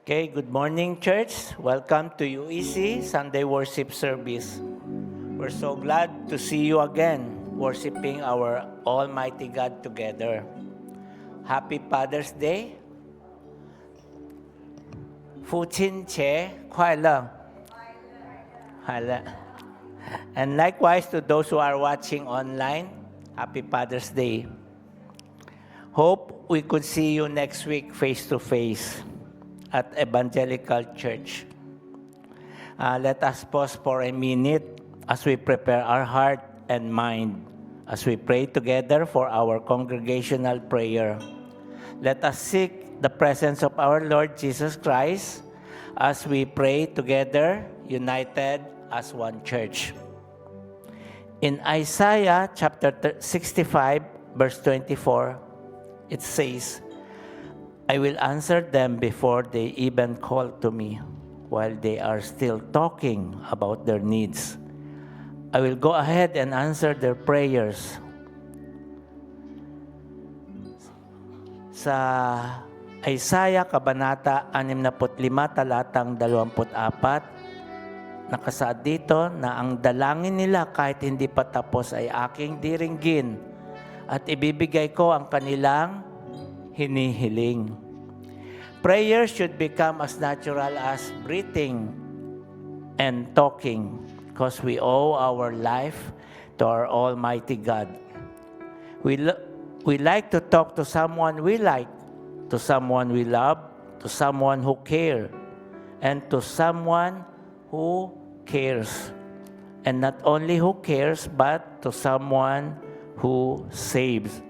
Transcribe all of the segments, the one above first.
Okay, good morning, church. Welcome to UEC Sunday Worship Service. We're so glad to see you again, worshiping our Almighty God together. Happy Father's Day. 父亲节快乐. And likewise to those who are watching online, Happy Father's Day. Hope we could see you next week face to face at Evangelical Church. Let us pause for a minute as we prepare our heart and mind as we pray together for our congregational prayer. Let us seek the presence of our Lord Jesus Christ as we pray together, united as one church. In Isaiah chapter 65, verse 24, it says, I will answer them before they even call to me, while they are still talking about their needs. I will go ahead and answer their prayers. Sa Isaiah Kabanata 65, talatang 24, nakasaad dito na ang dalangin nila kahit hindi pa tapos ay aking diringgin at ibibigay ko ang kanilang hinihiling. Prayer should become as natural as breathing and talking because we owe our life to our Almighty God. We like to talk to someone we like, to someone we love, to someone who cares, and to someone who cares. And not only who cares, but to someone who saves.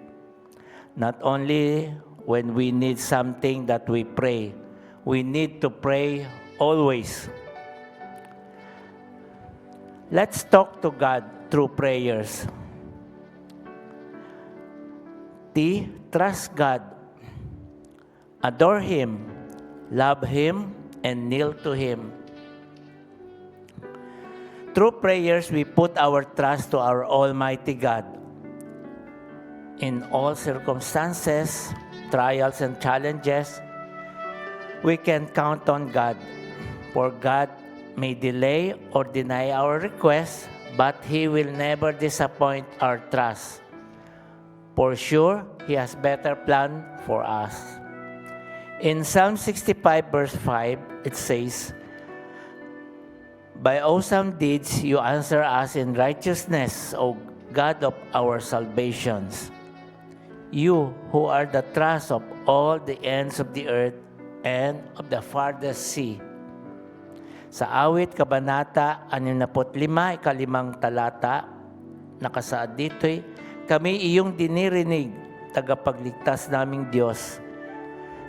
Not only when we need something that we pray, we need to pray always. Let's talk to God through prayers. Trust God. Adore Him. Love Him and kneel to Him. Through prayers, we put our trust to our Almighty God. In all circumstances, trials and challenges, we can count on God. For God may delay or deny our requests, but He will never disappoint our trust. For sure, He has better plan for us. In Psalm 65 verse 5, it says, By awesome deeds you answer us in righteousness, O God of our salvations. You who are the trust of all the ends of the earth and of the farthest sea. Sa Awit, Kabanata 65, ikalimang talata, nakasaad dito'y, kami iyong dinirinig, tagapagligtas naming Diyos.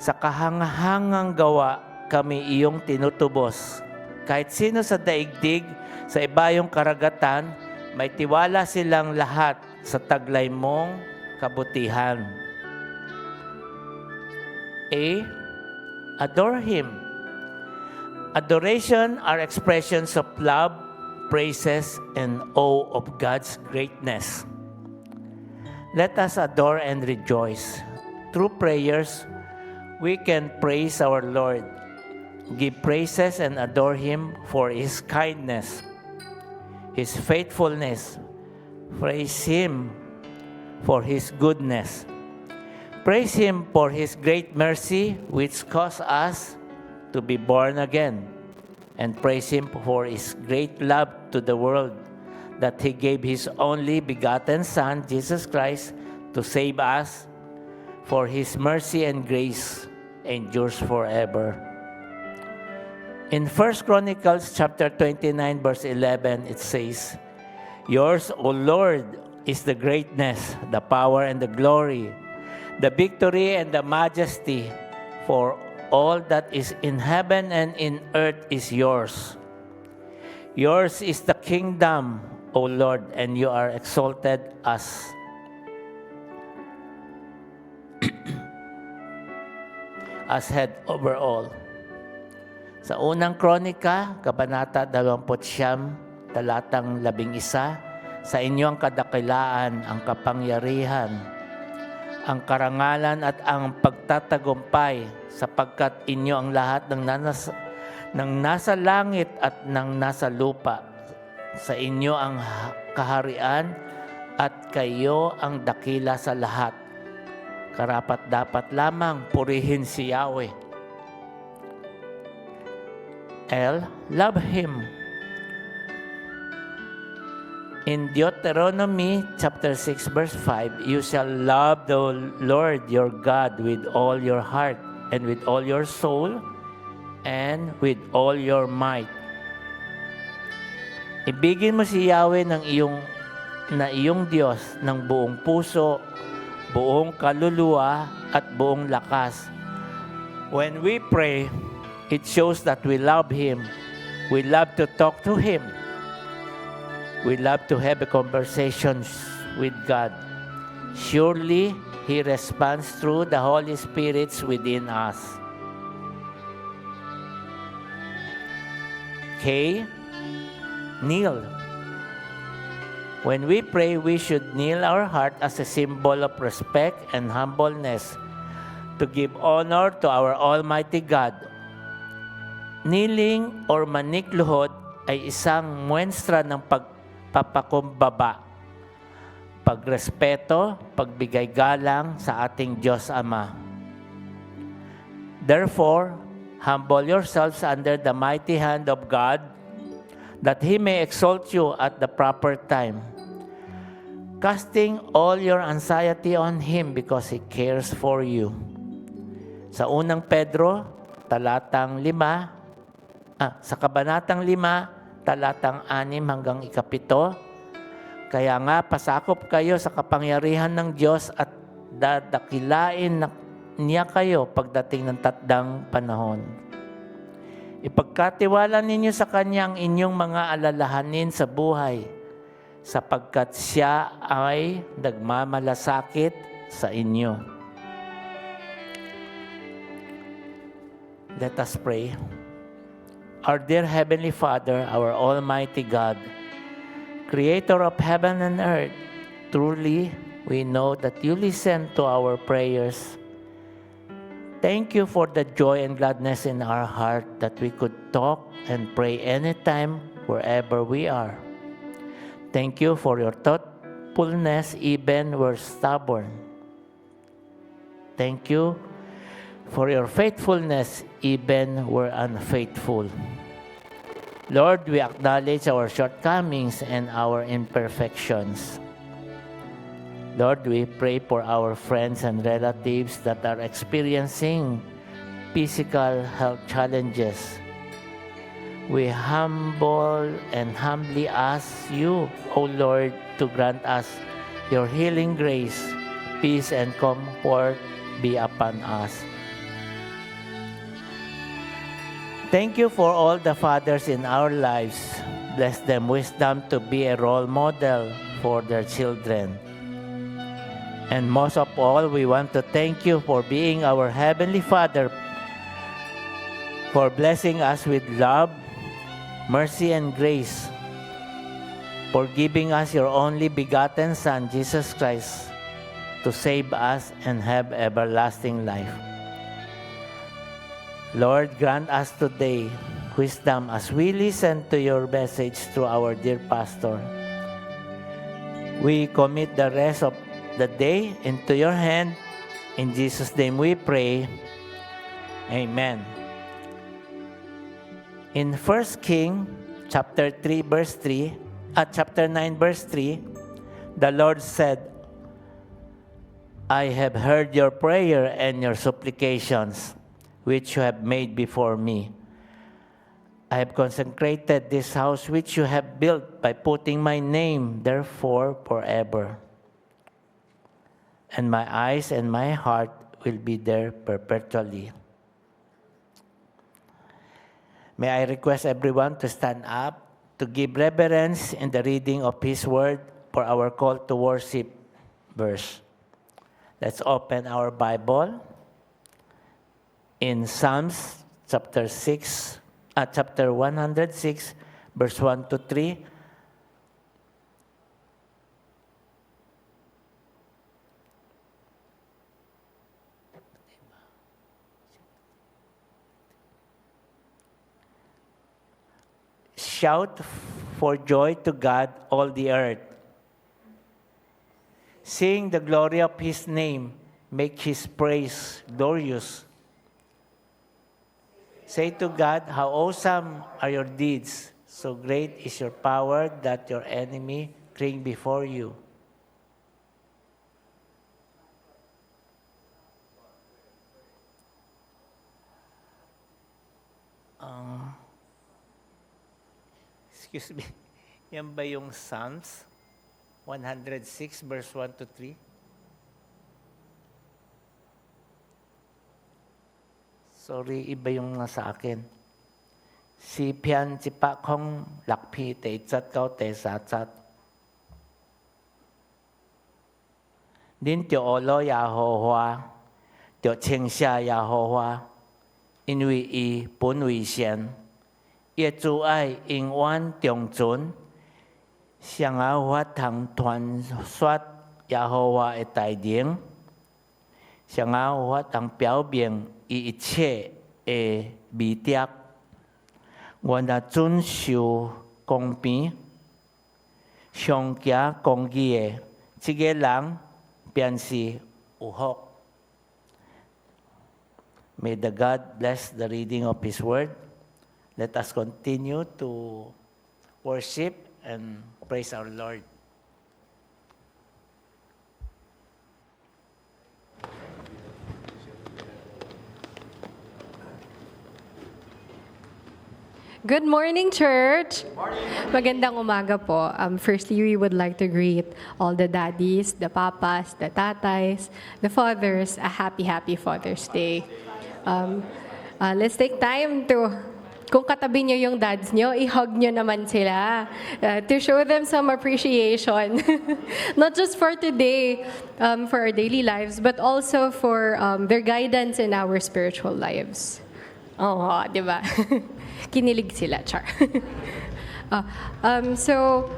Sa kahangahangang gawa, kami iyong tinutubos. Kahit sino sa daigdig, sa ibayong karagatan, may tiwala silang lahat sa taglay mong kabutihan. Adore Him. Adoration are expressions of love, praises, and awe of God's greatness. Let us adore and rejoice. Through prayers, we can praise our Lord, give praises and adore Him for His kindness, His faithfulness. Praise Him for His goodness. Praise Him for His great mercy, which caused us to be born again. And praise Him for His great love to the world, that He gave His only begotten Son, Jesus Christ, to save us, for His mercy and grace endures forever. In 1 Chronicles chapter 29, verse 11, it says, Yours, O Lord, is the greatness, the power and the glory, the victory and the majesty, for all that is in heaven and in earth is yours. Yours is the kingdom, O Lord, and you are exalted as head over all. Sa unang kronika, Kabanata 29, talatang 11, sa inyo ang kadakilaan, ang kapangyarihan, ang karangalan at ang pagtatagumpay, sapagkat inyo ang lahat ng nasa langit at ng nasa lupa. Sa inyo ang kaharian at kayo ang dakila sa lahat. Karapat-dapat lamang purihin si Yahweh. Love Him. In Deuteronomy chapter 6 verse 5, you shall love the Lord your God with all your heart and with all your soul and with all your might. Ibigin mo si Yahweh na iyong Diyos ng buong puso, buong kaluluwa at buong lakas. When we pray, it shows that we love Him. We love to talk to Him. We love to have a conversations with God. Surely, He responds through the Holy Spirit within us. K. Kneel. When we pray, we should kneel our heart as a symbol of respect and humbleness to give honor to our Almighty God. Kneeling or manikluhod ay isang muestra ng pagpapakumbaba, pagrespeto, pagbigay galang sa ating Diyos Ama. Therefore, humble yourselves under the mighty hand of God, that He may exalt you at the proper time, casting all your anxiety on Him because He cares for you. Sa unang Pedro, sa kabanatang 5, talatang 6 hanggang 7, kaya nga pasakop kayo sa kapangyarihan ng Diyos at dadakilain niya kayo pagdating ng takdang panahon. Ipagkatiwala ninyo sa Kanya ang inyong mga alalahanin sa buhay, sapagkat Siya ay nagmamalasakit sa inyo. Let us pray. Our dear Heavenly Father, our Almighty God, Creator of heaven and earth, truly we know that you listen to our prayers. Thank you for the joy and gladness in our heart that we could talk and pray anytime, wherever we are. Thank you for your thoughtfulness even we're stubborn. Thank you for your faithfulness even we're unfaithful. Lord, we acknowledge our shortcomings and our imperfections. Lord, we pray for our friends and relatives that are experiencing physical health challenges. We humbly ask you, O Lord, to grant us your healing grace, peace, and comfort be upon us. Thank you for all the fathers in our lives. Bless them wisdom to be a role model for their children. And most of all, we want to thank you for being our Heavenly Father, for blessing us with love, mercy, and grace, for giving us your only begotten Son, Jesus Christ, to save us and have everlasting life. Lord, grant us today wisdom as we listen to your message through our dear pastor. We commit the rest of the day into your hand. In Jesus' name we pray. Amen. In 1 King chapter 9 verse 3, the Lord said, I have heard your prayer and your supplications, which you have made before me. I have consecrated this house which you have built by putting my name therefore forever. And my eyes and my heart will be there perpetually. May I request everyone to stand up to give reverence in the reading of His Word for our call to worship verse. Let's open our Bible in Psalms chapter 106, verse 1 to 3. shout for joy to God, all the earth. Sing the glory of His name, make His praise glorious. Say to God, how awesome are your deeds. So great is your power that your enemy cling before you. Excuse me. Yan ba yung Psalms 106 verse 1 to 3? Sorry, iba yung nasa akin. Si Pian si Pa Kong Lakpi Te Chat Kao Te Sa Chat. Din Tio Olo Ya Ho Hoa, Tio Cheng Xia Ya Ho Hoa, In Vì Y Bún Vì Xian, Ye Zu Ai In Oan Tiong Chun, Xiang A Hoa Thang Tuan Soát Ya Ho Hoa E Tai Điển, Xiang A Hoa Thang Biểu Biện Y Chế E Bí Tiác, Nguồn Đã Chun Siêu Công Bí, Xiong Kia Công Ghi Chỉ Ghé Lang, Bian Si U Hok. May the God bless the reading of His Word. Let us continue to worship and praise our Lord. Good morning, church! Magandang umaga po. Firstly, we would like to greet all the daddies, the papas, the tatays, the fathers, a happy, happy Father's Day. Let's take time to, kung katabi nyo yung dads nyo, i-hug nyo naman sila to show them some appreciation. Not just for today, for our daily lives, but also for their guidance in our spiritual lives. Oo, di ba? Kinilig sila, char. So,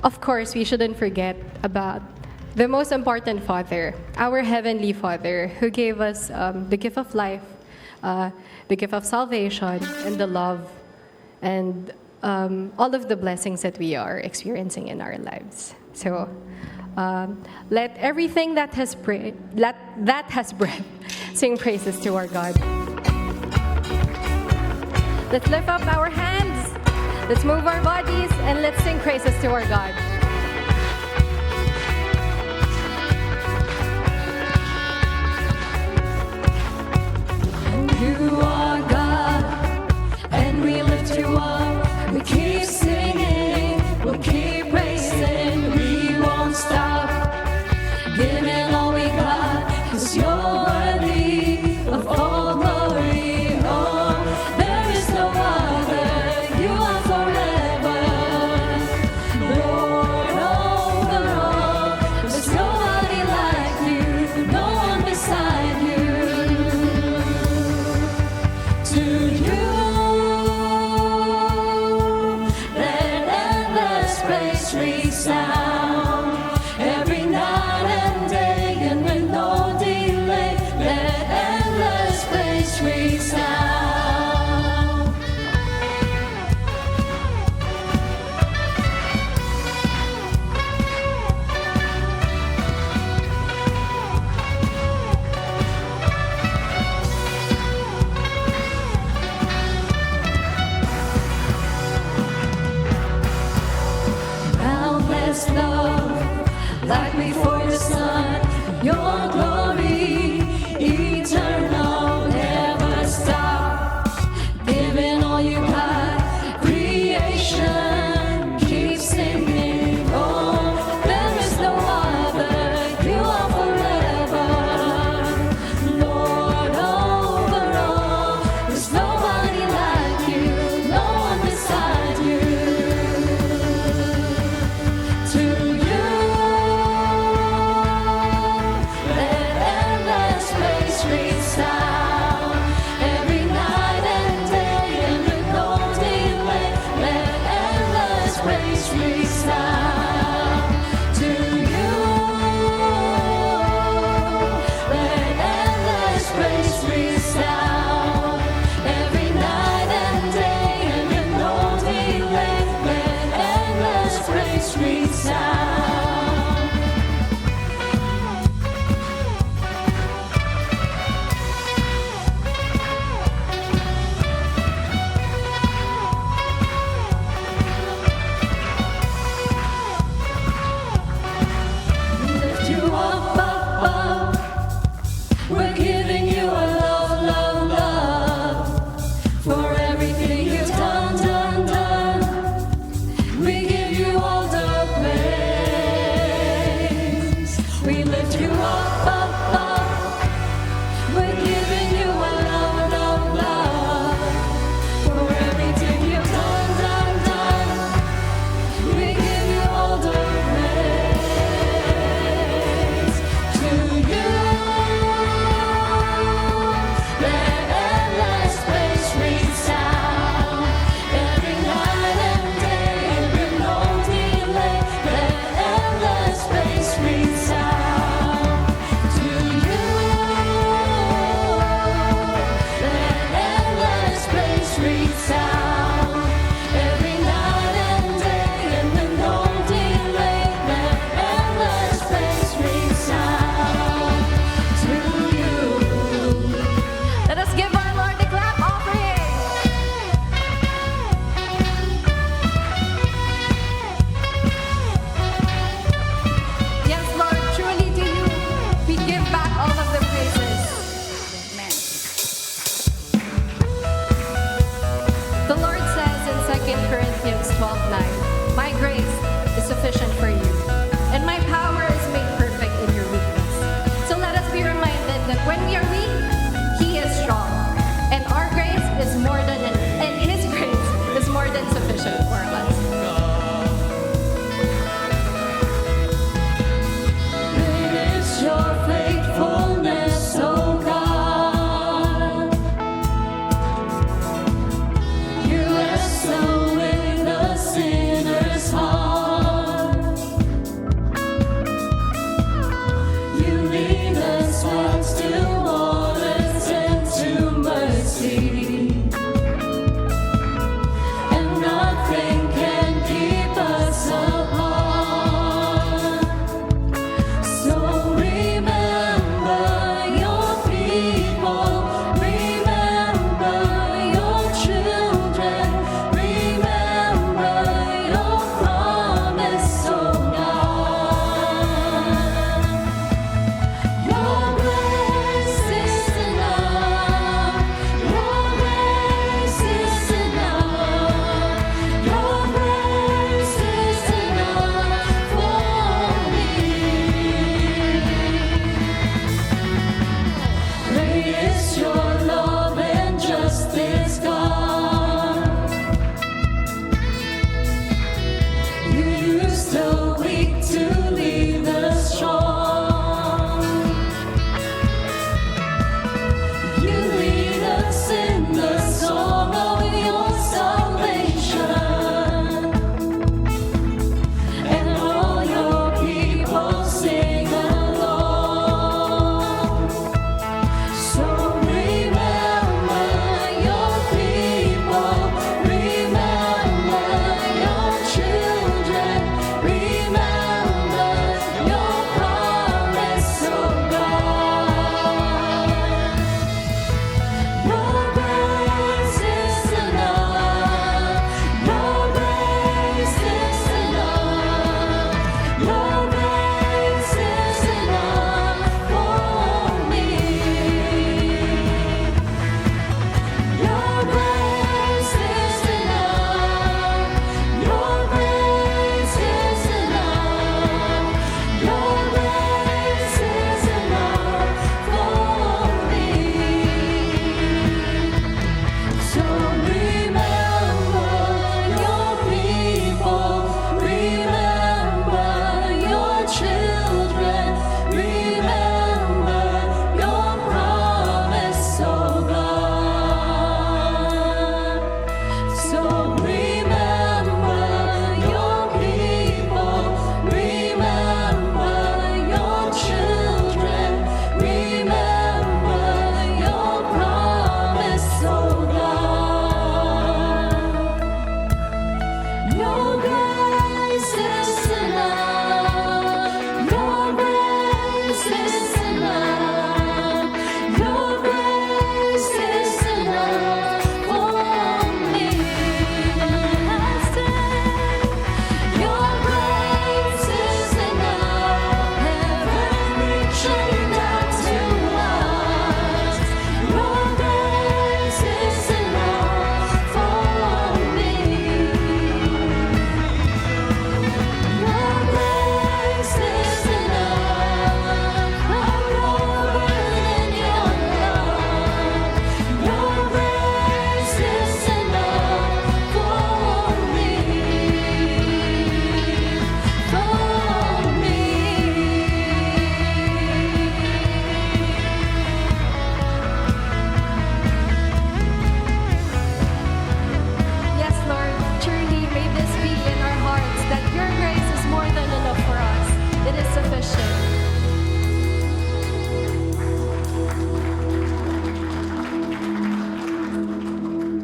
of course, we shouldn't forget about the most important Father, our Heavenly Father, who gave us the gift of life, the gift of salvation, and the love, and all of the blessings that we are experiencing in our lives. So, let everything that has breath sing praises to our God. Let's lift up our hands, let's move our bodies, and let's sing praises to our God. You are God, and we lift you up. We keep singing, we'll keep praising. We won't stop giving all we got, 'cause you're worthy of all glory.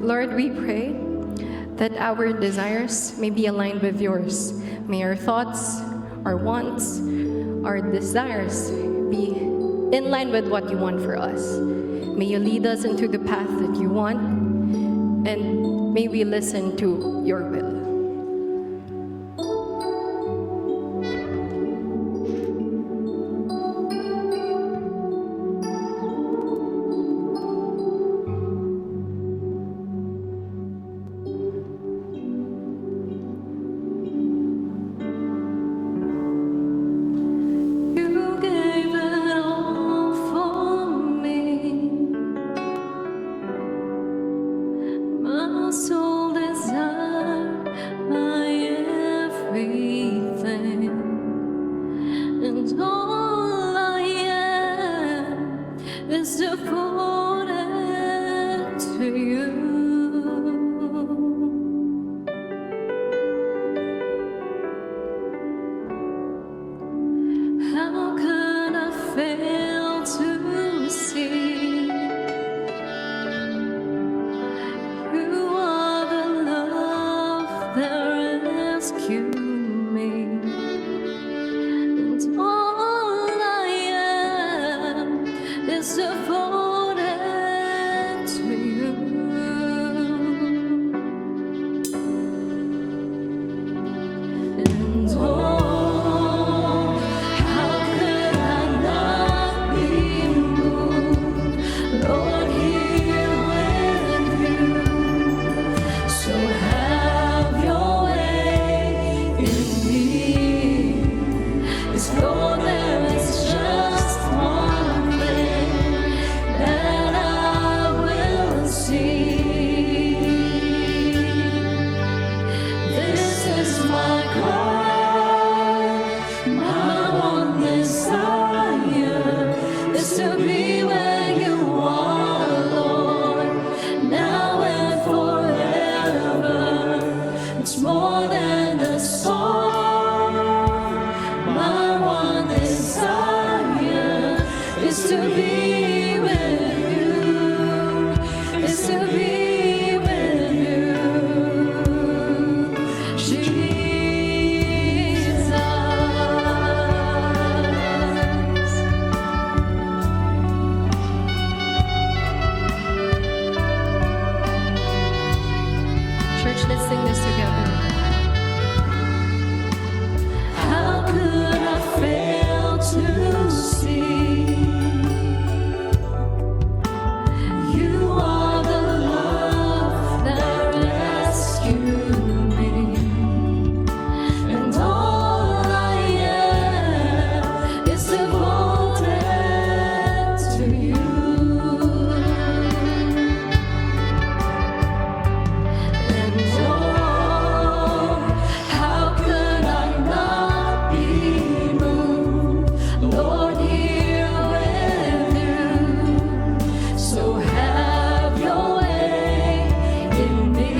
Lord, we pray that our desires may be aligned with yours. May our thoughts, our wants, our desires be in line with what you want for us. May you lead us into the path that you want, and may we listen to your will. You gave it all for me. My soul desire, my everything, and all I am is devoted to you. How could I fail to see you are the love that rescued me, and all I am is devoted to you. And oh, how could I not be moved, Lord, here with you? So have your way in me. It's Lord, there is just one thing that I will see. This is my cry, my one desire is to be where you are, Lord, now and forever. It's more than a song. My one desire is to be with you, is to be with you, Jesus. Church, let's sing this together. How could I fail to see you are the love that rescued me, and all I am is devoted to you. And oh, how could I not be moved, Lord, here with you? So have your way in me.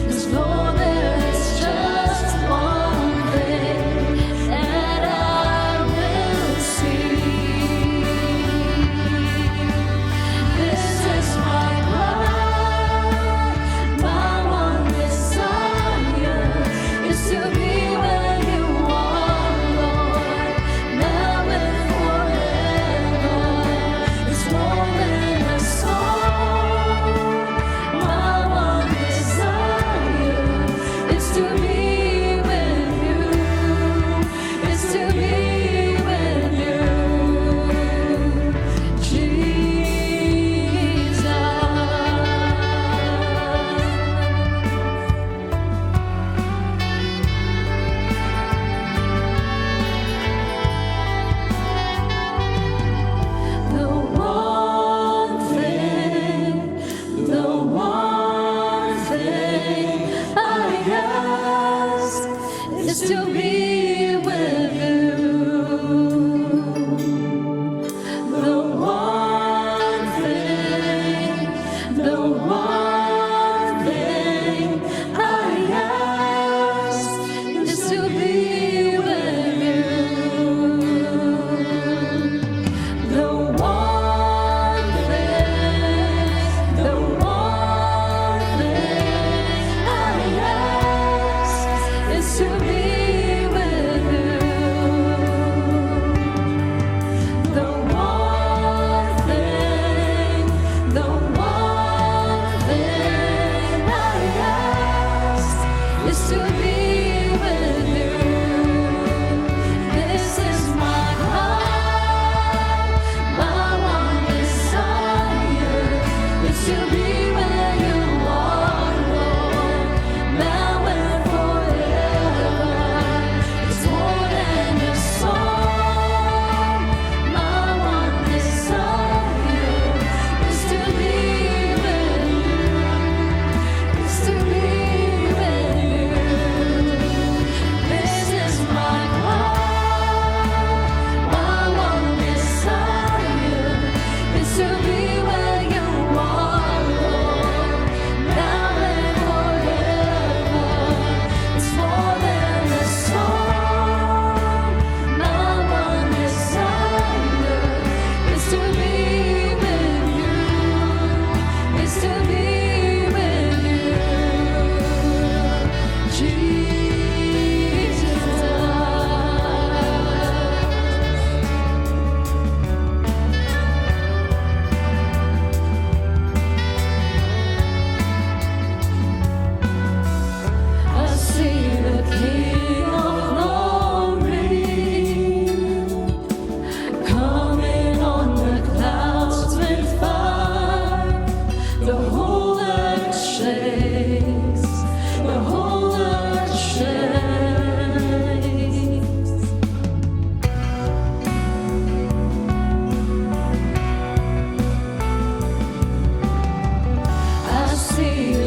'Cause Lord, there is just one thing that I will see. This is my cry, my one desire is to be where you are, Lord, now and forever. It's more than a song. My one desire is to be with you, is to be with you, Jesus. The one thing I ask is to be with you. The one thing I ask is to be with you. The one thing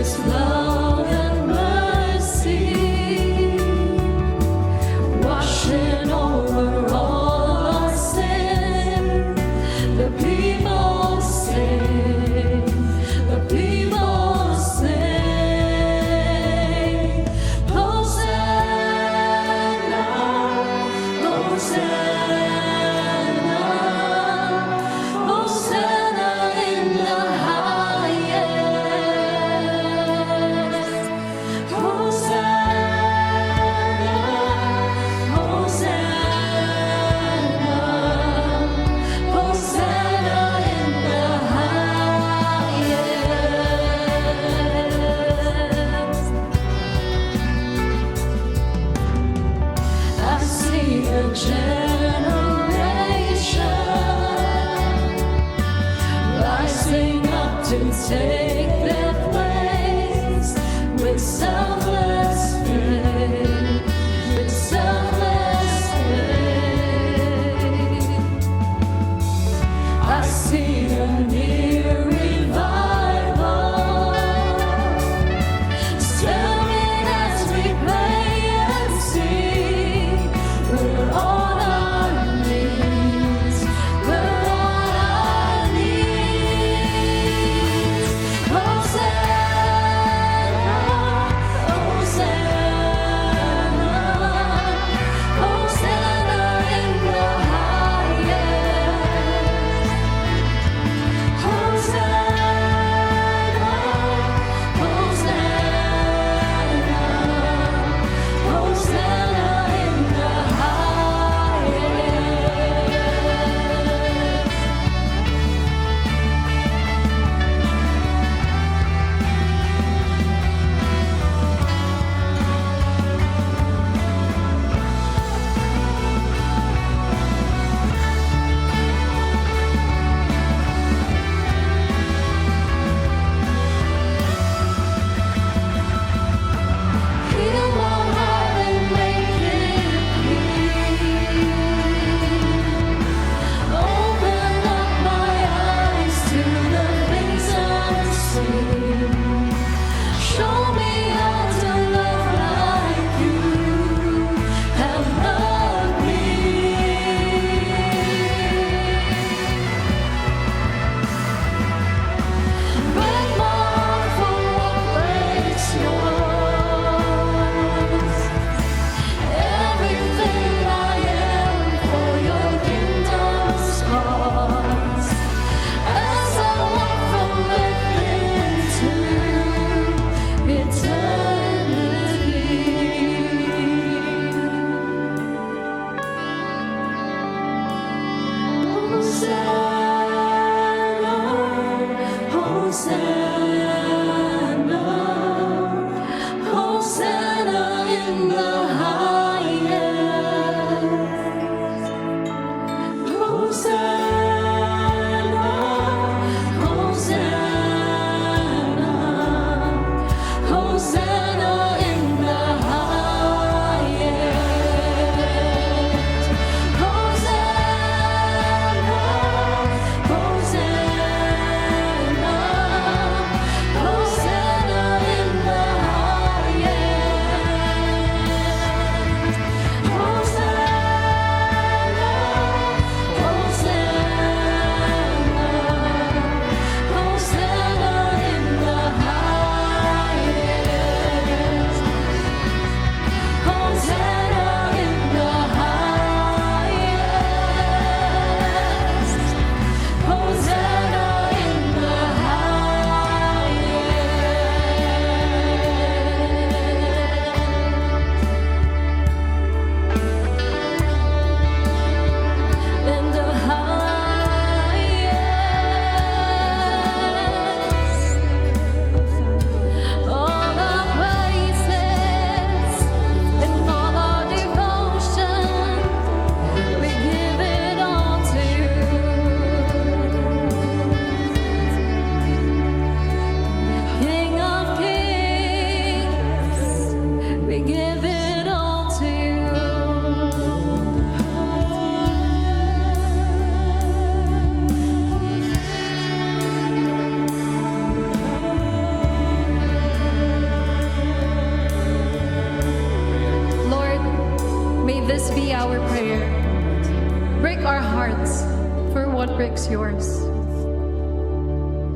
His love and mercy, washing over all our sin. The people sing, the people sing, Hosanna, Hosanna, Hosanna in the highest. Hosanna, Hosanna, Hosanna in the highest. I see a generation rising up to take their place with selfless faith, with selfless faith. I see a near revival, stirring as we play and sing. We're on our knees, we're on our knees. Hosanna, hearts for what breaks yours.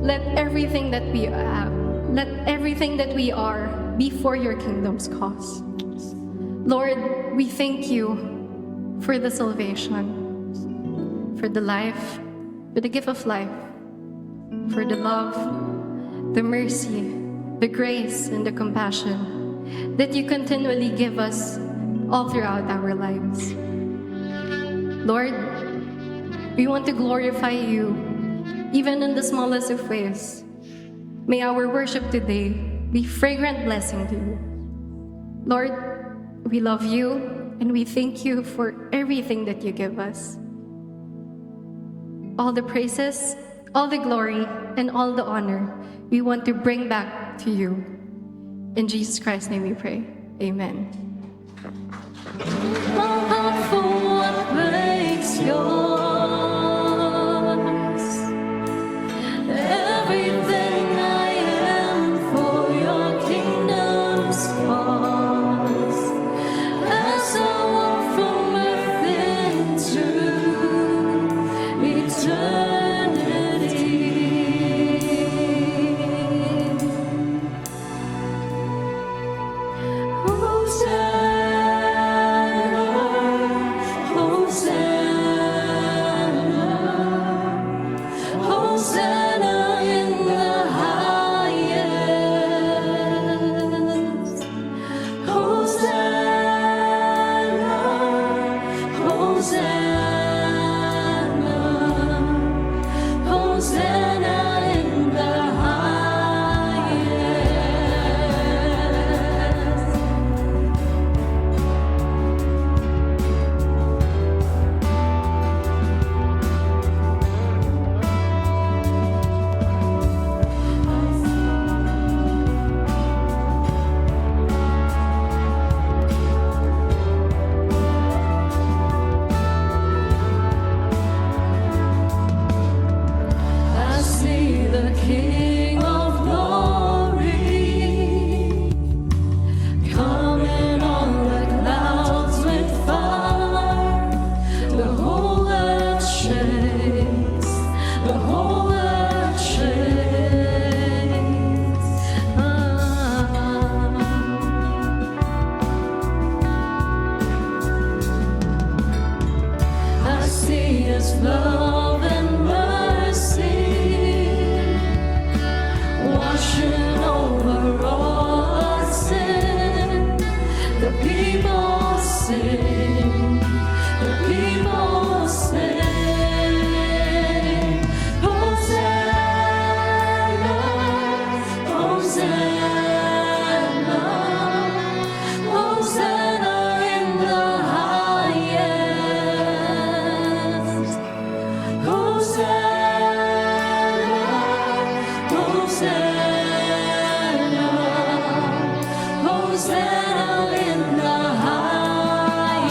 Let everything that we have, let everything that we are be for your kingdom's cause. Lord, we thank you for the salvation, for the life, for the gift of life, for the love, the mercy, the grace, and the compassion that you continually give us all throughout our lives. Lord, we want to glorify you even in the smallest of ways. May our worship today be fragrant blessing to you. Lord, we love you and we thank you for everything that you give us. All the praises, all the glory, and all the honor we want to bring back to you. In Jesus Christ's name we pray. Amen. My heart for what breaks yours. Everything I am for your kingdom's cause. As I walk from earth into eternity. Hosanna, Hosanna, Hosanna in the highest. Hosanna, Hosanna, Hosanna in the highest. I see the King of Glory coming on the clouds with fire. The whole earth shakes. The whole earth shakes. I see His love and mercy washing over all our sin. The people sing. The people sing. Hosanna, Hosanna, Hosanna in the highest. Hosanna, Hosanna, Hosanna in the highest.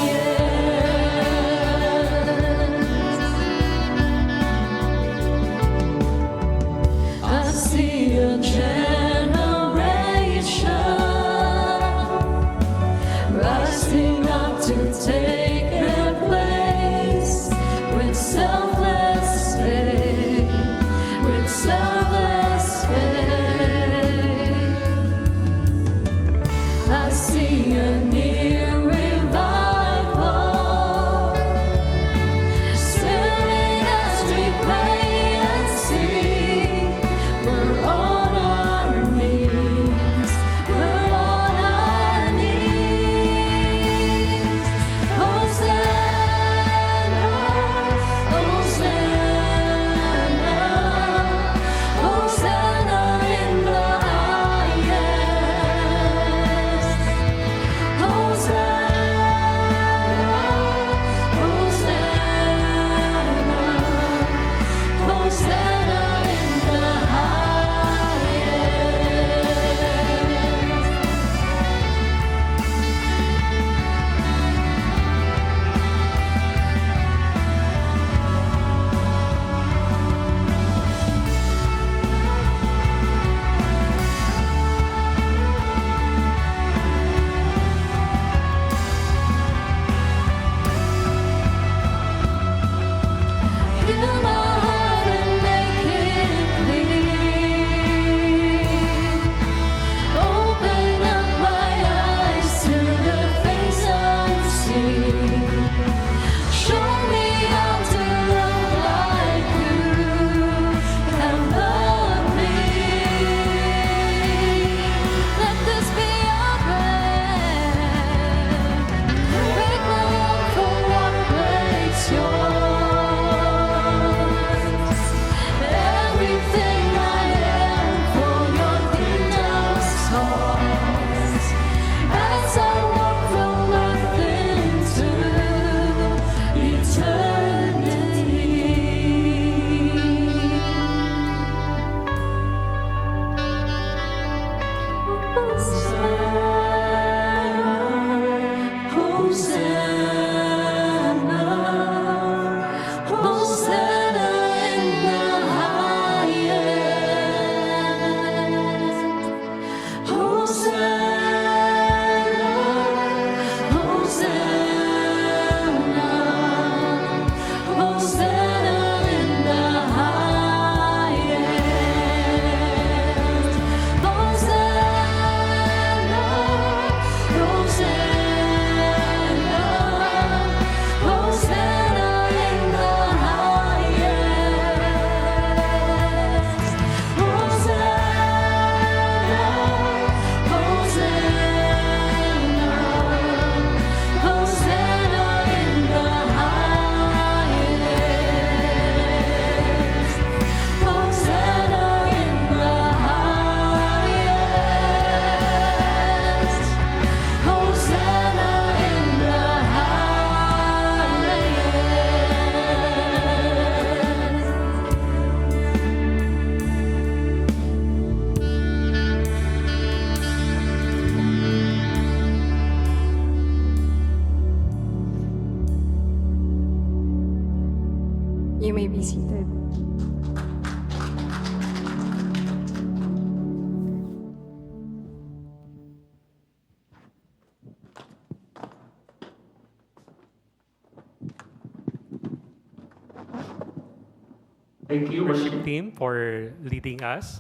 Thank you, worship team, for leading us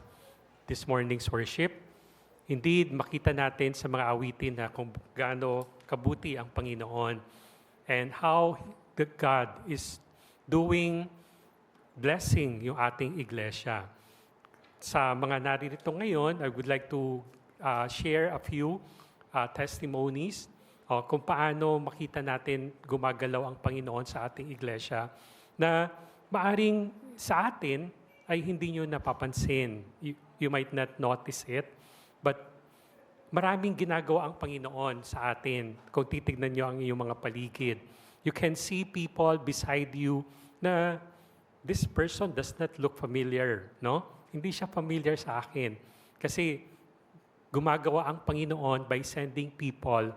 this morning's worship. Indeed, makita natin sa mga awitin na kung gaano kabuti ang Panginoon and how God is doing blessing yung ating iglesia. Sa mga naririto ngayon, I would like to share a few testimonies kung paano makita natin gumagalaw ang Panginoon sa ating iglesia na maaring sa atin ay hindi nyo napapansin. You might not notice it, but maraming ginagawa ang Panginoon sa atin. Kung titignan nyo ang iyong mga paligid, you can see people beside you na this person does not look familiar, no? Hindi siya familiar sa akin. Kasi gumagawa ang Panginoon by sending people,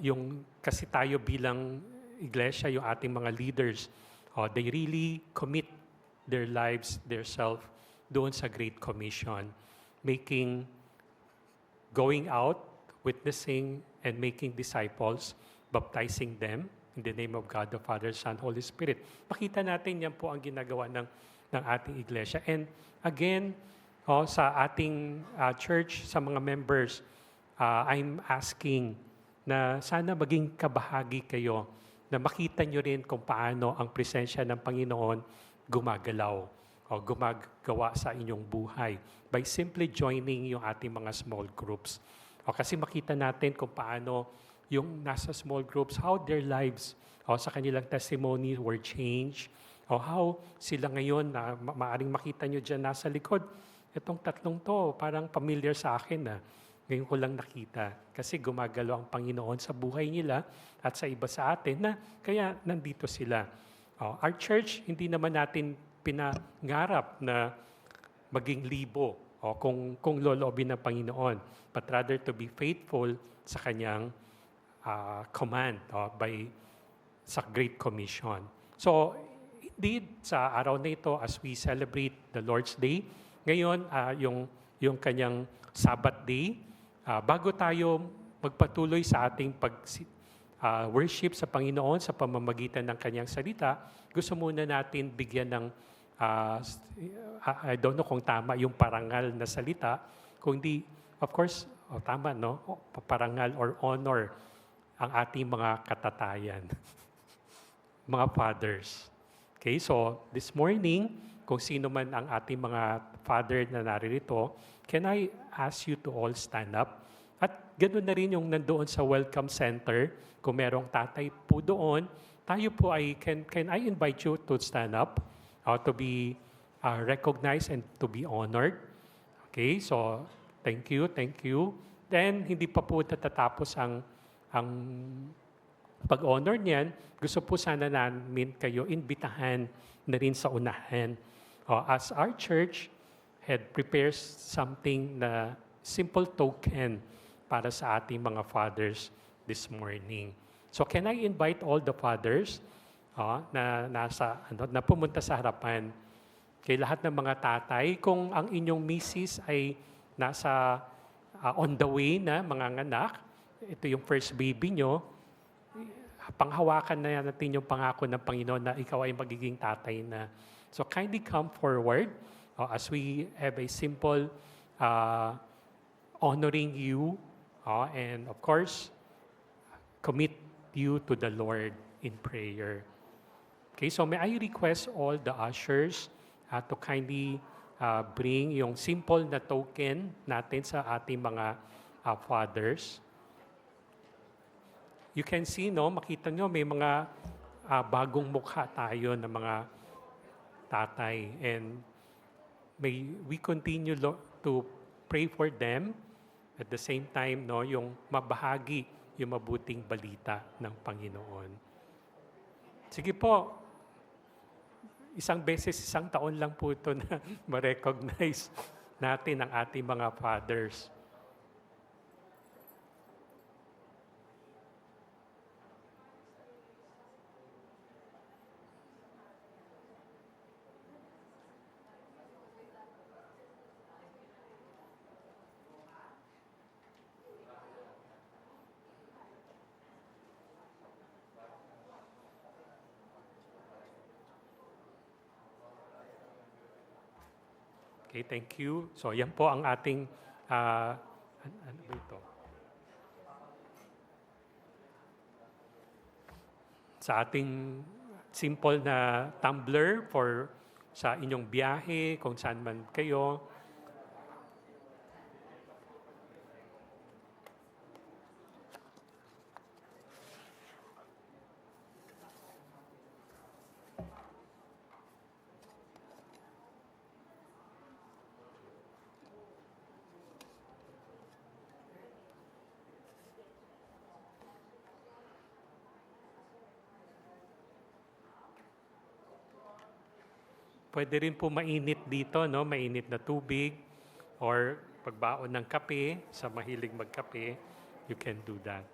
yung kasi tayo bilang iglesia, yung ating mga leaders, they really commit their lives, their self, doon sa Great Commission, going out, witnessing, and making disciples, baptizing them in the name of God, the Father, Son, Holy Spirit. Pakita natin yan po ang ginagawa ng ating iglesia. And again, sa ating church, sa mga members, I'm asking na sana maging kabahagi kayo, na makita nyo rin kung paano ang presensya ng Panginoon gumagalaw o gumagawa sa inyong buhay by simply joining yung ating mga small groups. Kasi makita natin kung paano yung nasa small groups, how their lives sa kanilang testimony were changed, how sila ngayon, na maaring makita nyo dyan nasa likod, itong tatlong to, parang familiar sa akin na ngayon ko lang nakita. Kasi gumagalaw ang Panginoon sa buhay nila at sa iba sa atin na kaya nandito sila. Our church, hindi naman natin pinangarap na maging libo kung loloobin ng Panginoon, but rather to be faithful sa kanyang command sa Great Commission. So, indeed, sa araw na ito, as we celebrate the Lord's Day, ngayon, yung kanyang Sabbath Day, bago tayo magpatuloy sa ating worship sa Panginoon sa pamamagitan ng kanyang salita, gusto muna natin bigyan ng, I don't know kung tama yung parangal na salita, kung di, of course, tama, no? Parangal or honor ang ating mga katatayan, mga fathers. Okay, so this morning, kung sino man ang ating mga father na naririto, can I ask you to all stand up? At ganoon na rin yung nandoon sa Welcome Center, kung merong tatay po doon, tayo po ay, can I invite you to stand up, to be recognized and to be honored? Okay, so thank you. Then, hindi pa po natatapos ang pag-honor niyan. Gusto po sana namin kayo imbitahan na rin sa unahan. As our church had prepares something na simple token para sa ating mga fathers this morning. So can I invite all the fathers na pumunta sa harapan? Kay lahat ng mga tatay, kung ang inyong misis ay nasa on the way na mga anak, ito yung first baby nyo, panghawakan na natin yung pangako ng Panginoon na ikaw ay magiging tatay na. So kindly come forward as we have a simple honoring you and of course, commit you to the Lord in prayer. Okay, so may I request all the ushers to kindly bring yung simple na token natin sa ating mga fathers. You can see, no, makita nyo, may mga bagong mukha tayo na mga tatay. And may we continue to pray for them. At the same time, no, yung mabahagi yung mabuting balita ng Panginoon. Sige po, isang taon lang po ito na ma-recognize natin ang ating mga fathers. Okay, thank you. So yan po ang ating, ano ba ito? Sa ating simple na tumbler for sa inyong biyahe, kung saan man kayo. Pwede rin po mainit dito, no? Mainit na tubig or pagbaon ng kape, sa mahilig magkape, you can do that.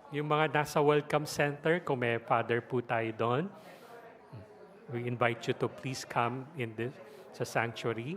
Yung mga nasa Welcome Center, kung may father po tayo doon, we invite you to please come in this sa sanctuary.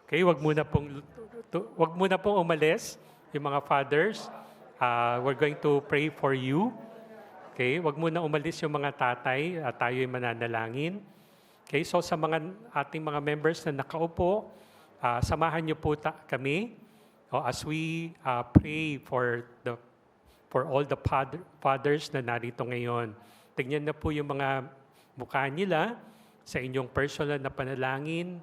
Okay, wag muna pong umalis yung mga fathers. We're going to pray for you. Okay, wag muna umalis yung mga tatay, tayo ay mananalangin. Okay, so sa mga ating mga members na nakaupo, samahan niyo po kami as we pray for all the fathers na narito ngayon. Tingnan na po yung mga mukha nila sa inyong personal na panalangin.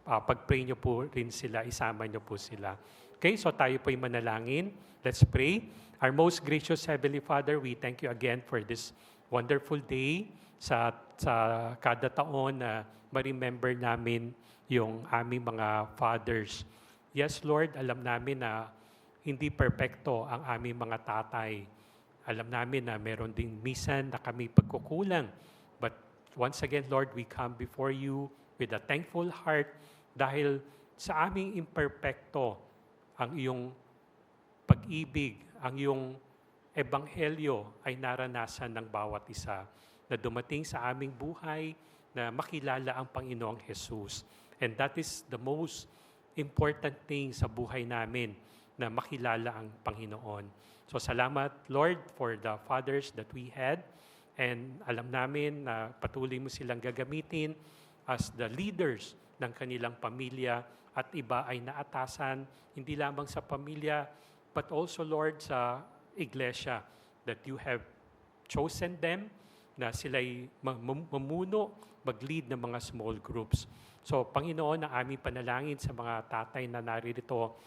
Pag-pray nyo po rin sila, isama nyo po sila. Okay, so tayo po yung manalangin. Let's pray. Our most gracious Heavenly Father, we thank you again for this wonderful day sa kada taon na ma-remember namin yung aming mga fathers. Yes, Lord, alam namin na hindi perpekto ang aming mga tatay. Alam namin na meron ding minsan na kami pagkukulang. But once again, Lord, we come before you with a thankful heart dahil sa aming imperpekto ang iyong pag-ibig, ang iyong ebanghelyo ay naranasan ng bawat isa na dumating sa aming buhay na makilala ang Panginoong Jesus. And that is the most important thing sa buhay namin, na makilala ang Panginoon. So salamat, Lord, for the fathers that we had. And alam namin na patuloy mo silang gagamitin as the leaders ng kanilang pamilya, at iba ay naatasan, hindi lamang sa pamilya, but also, Lord, sa iglesia, that you have chosen them, na sila'y mamuno, mag-lead ng mga small groups. So, Panginoon, ang aming panalangin sa mga tatay na naririto,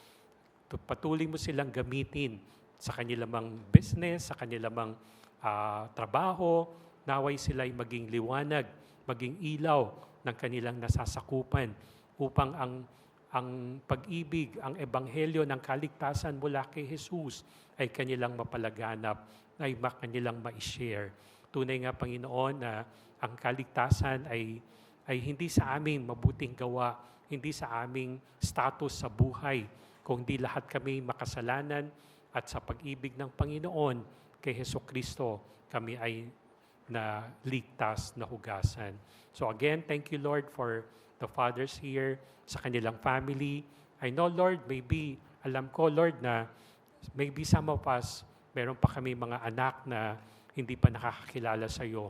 patuloy mo silang gamitin sa kanilang mga business, sa kanilang mga trabaho, naway sila'y maging liwanag, maging ilaw ng kanilang nasasakupan, upang ang pag-ibig, ang ebanghelyo ng kaligtasan mula kay Jesus ay kanilang mapalaganap, ay kanilang ma-share. Tunay nga, Panginoon, na ang kaligtasan ay hindi sa aming mabuting gawa, hindi sa aming status sa buhay, kundi lahat kami makasalanan, at sa pag-ibig ng Panginoon kay Hesukristo, kami ay na ligtas na hugasan. So again, thank you, Lord, for the fathers here, sa kanilang family. I know, Lord, alam ko, Lord, na maybe some of us, meron pa kami mga anak na hindi pa nakakakilala sa iyo.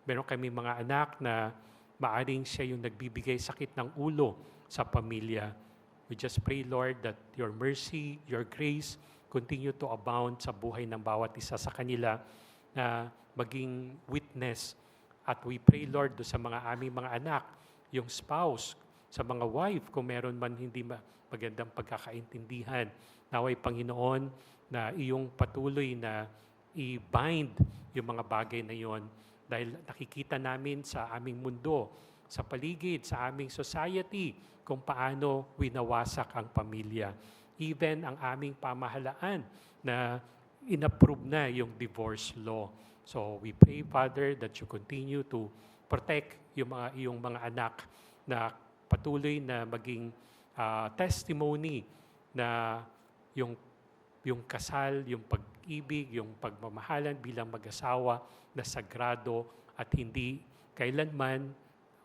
Meron kami mga anak na maaring siya yung nagbibigay sakit ng ulo sa pamilya. We just pray, Lord, that your mercy, your grace, continue to abound sa buhay ng bawat isa sa kanila, na maging witness. At we pray, Lord, do sa mga aming mga anak, yung spouse, sa mga wife, kung meron man hindi magandang pagkakaintindihan. Naway, Panginoon, na iyong patuloy na i-bind yung mga bagay na yon, dahil nakikita namin sa aming mundo, sa paligid, sa aming society, kung paano winawasak ang pamilya. Even ang aming pamahalaan na inapprove na yung divorce law. So we pray, Father, that you continue to protect yung iyong mga anak, na patuloy na maging testimony na yung kasal, yung pag-ibig, yung pagmamahalan bilang mag-asawa na sagrado, at hindi kailanman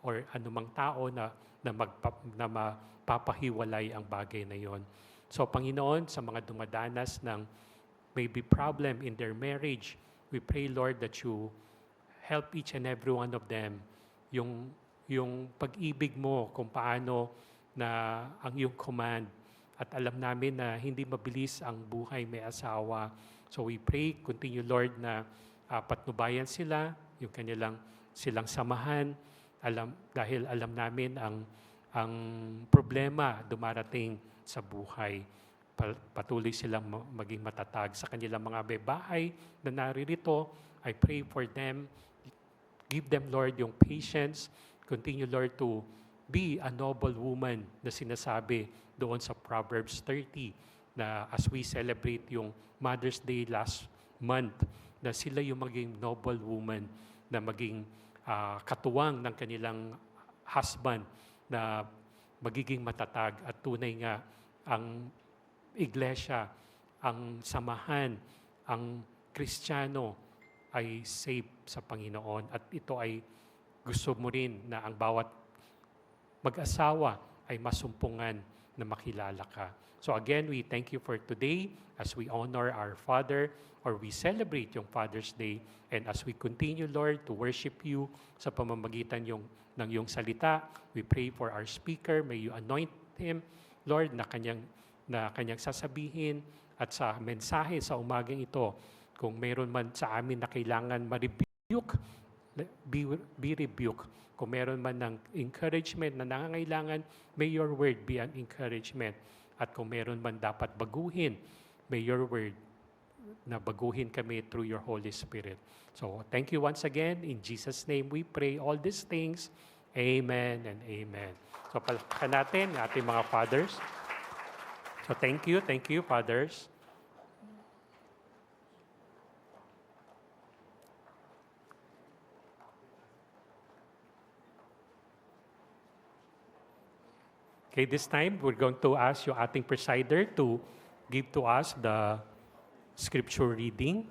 or anumang tao na mapapahiwalay ang bagay na yon. So Panginoon, sa mga dumadanas ng maybe problem in their marriage, we pray, Lord, that you help each and every one of them, yung pag-ibig mo, kung paano na ang iyong command. At alam namin na hindi mabilis ang buhay may asawa. So we pray, continue, Lord, na patnubayan sila, yung silang samahan, dahil alam namin ang problema dumarating sa buhay. Patuloy silang maging matatag sa kanilang mga bahay na naririto. I pray for them. Give them, Lord, yung patience. Continue, Lord, to be a noble woman na sinasabi doon sa Proverbs 30, na as we celebrate yung Mother's Day last month, na sila yung maging noble woman, na maging katuwang ng kanilang husband, na magiging matatag, at tunay nga ang iglesia, ang samahan, ang Kristiyano ay safe sa Panginoon. At ito ay gusto mo rin na ang bawat mag-asawa ay masumpungan na makilala ka. So again, we thank you for today as we honor our Father, or we celebrate yung Father's Day, and as we continue, Lord, to worship you sa pamamagitan ng iyong salita. We pray for our speaker. May you anoint him, Lord, na kanyang sasabihin, at sa mensahe sa umagang ito, kung mayroon man sa amin na kailangan ma-rebuke, be rebuke. Kung meron man ng encouragement na nangangailangan, may your word be an encouragement. At kung meron man dapat baguhin, may your word na baguhin kami through your Holy Spirit. So thank you once again. In Jesus' name we pray all these things. Amen and amen. So palakpakan natin ang ating mga fathers. So thank you, fathers. Okay, this time we're going to ask yung ating presider to give to us the scripture reading.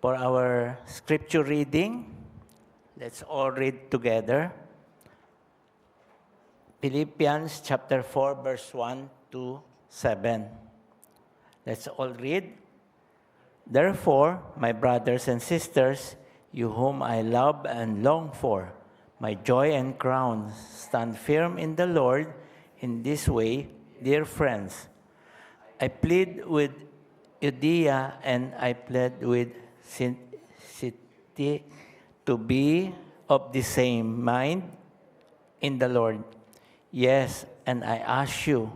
For our scripture reading, let's all read together. Philippians chapter 4, verse 1 to 7. Let's all read. Therefore, my brothers and sisters, you whom I love and long for, my joy and crown, stand firm in the Lord. In this way, dear friends, I plead with Euodia and I plead with Syntyche to be of the same mind in the Lord. Yes, and I ask you,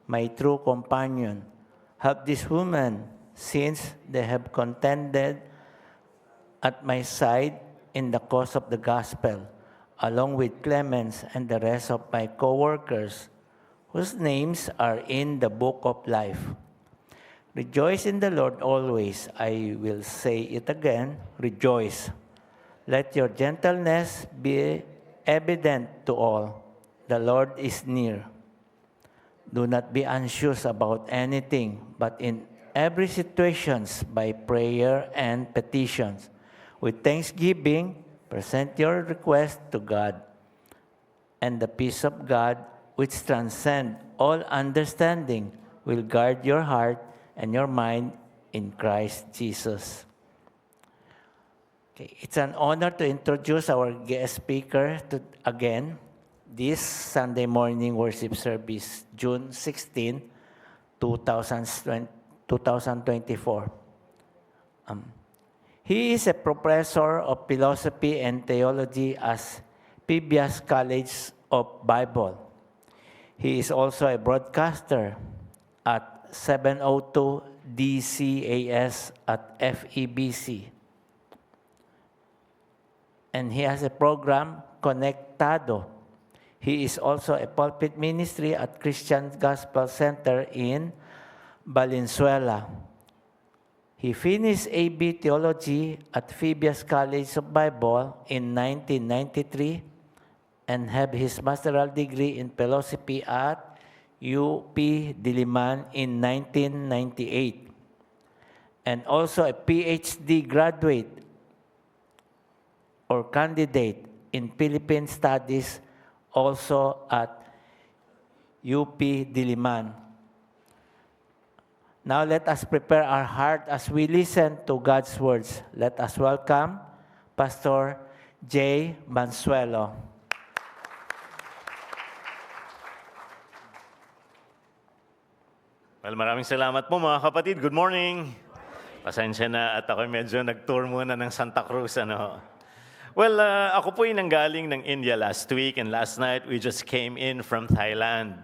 my true companion, help these women, since they have contended at my side in the cause of the gospel, along with Clemens and the rest of my co-workers, whose names are in the book of life. Rejoice in the Lord always. I will say it again, rejoice. Let your gentleness be evident to all. The Lord is near. Do not be anxious about anything, but in every situation, by prayer and petitions, with thanksgiving, present your request to God. And the peace of God, which transcends all understanding, will guard your heart and your mind in Christ Jesus. Okay, it's an honor to introduce our guest speaker again. This Sunday morning worship service, June 16, 2024. He is a professor of philosophy and theology at Phoebus College of Bible. He is also a broadcaster at 702 DCAS at FEBC. And he has a program, Conectado. He is also a pulpit ministry at Christian Gospel Center in Valenzuela. He finished AB Theology at Phoebus College of Bible in 1993 and had his master's degree in philosophy at UP Diliman in 1998. And also a PhD graduate or candidate in Philippine Studies also at UP Diliman. Now let us prepare our heart as we listen to God's words. Let us welcome Pastor Jay Mansuelo. Well, maraming salamat po mga kapatid. Good morning. Pasensya na at ako medyo nag-tour muna ng Santa Cruz. Well, ako po ay nanggaling ng India last week and last night we just came in from Thailand.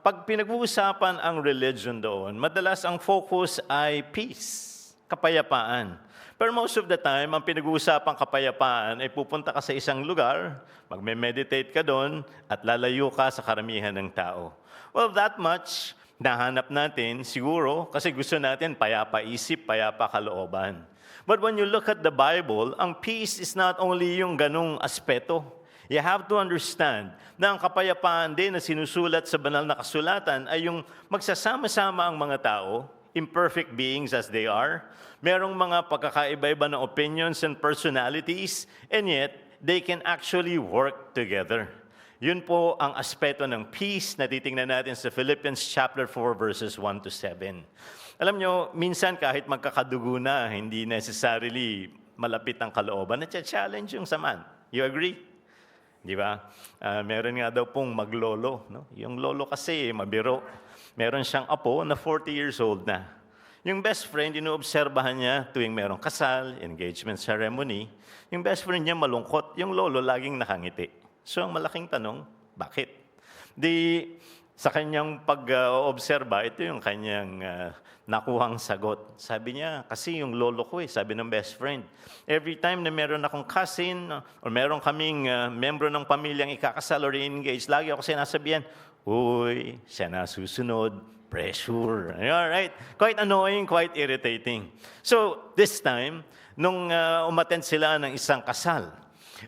Pag pinag-uusapan ang religion doon, madalas ang focus ay peace, kapayapaan. Pero most of the time, ang pinag-uusapang kapayapaan ay pupunta ka sa isang lugar, magme-meditate ka doon, at lalayo ka sa karamihan ng tao. Well, that much nahanap natin siguro kasi gusto natin payapa isip, payapa kalooban. But when you look at the Bible, ang peace is not only yung ganung aspeto. You have to understand na ang kapayapaan din na sinusulat sa banal na kasulatan ay yung magsasama-sama ang mga tao, imperfect beings as they are, merong mga pagkakaiba-iba na opinions and personalities, and yet they can actually work together. Yun po ang aspeto ng peace na titingnan natin sa Philippians chapter 4 verses 1 to 7. Alam nyo, minsan kahit magkakadugo na, hindi necessarily malapit ang kalooban, na-challenge yung saman. You agree? Di ba? Meron nga daw pong maglolo. No? Yung lolo kasi mabiro. Meron siyang apo na 40 years old na. Yung best friend, inoobserbahan niya tuwing merong kasal, engagement ceremony. Yung best friend niya malungkot, yung lolo laging nakangiti. So ang malaking tanong, bakit? Sa kanyang pag-obserba, ito yung kanyang nakuhang sagot. Sabi niya, kasi yung lolo ko sabi ng best friend, every time na meron akong cousin or meron kaming membro ng pamilyang ikakasal or engage, lagi ako sinasabihan, uy, siya na susunod, pressure. Alright? Quite annoying, quite irritating. So, this time, nung umattend sila ng isang kasal,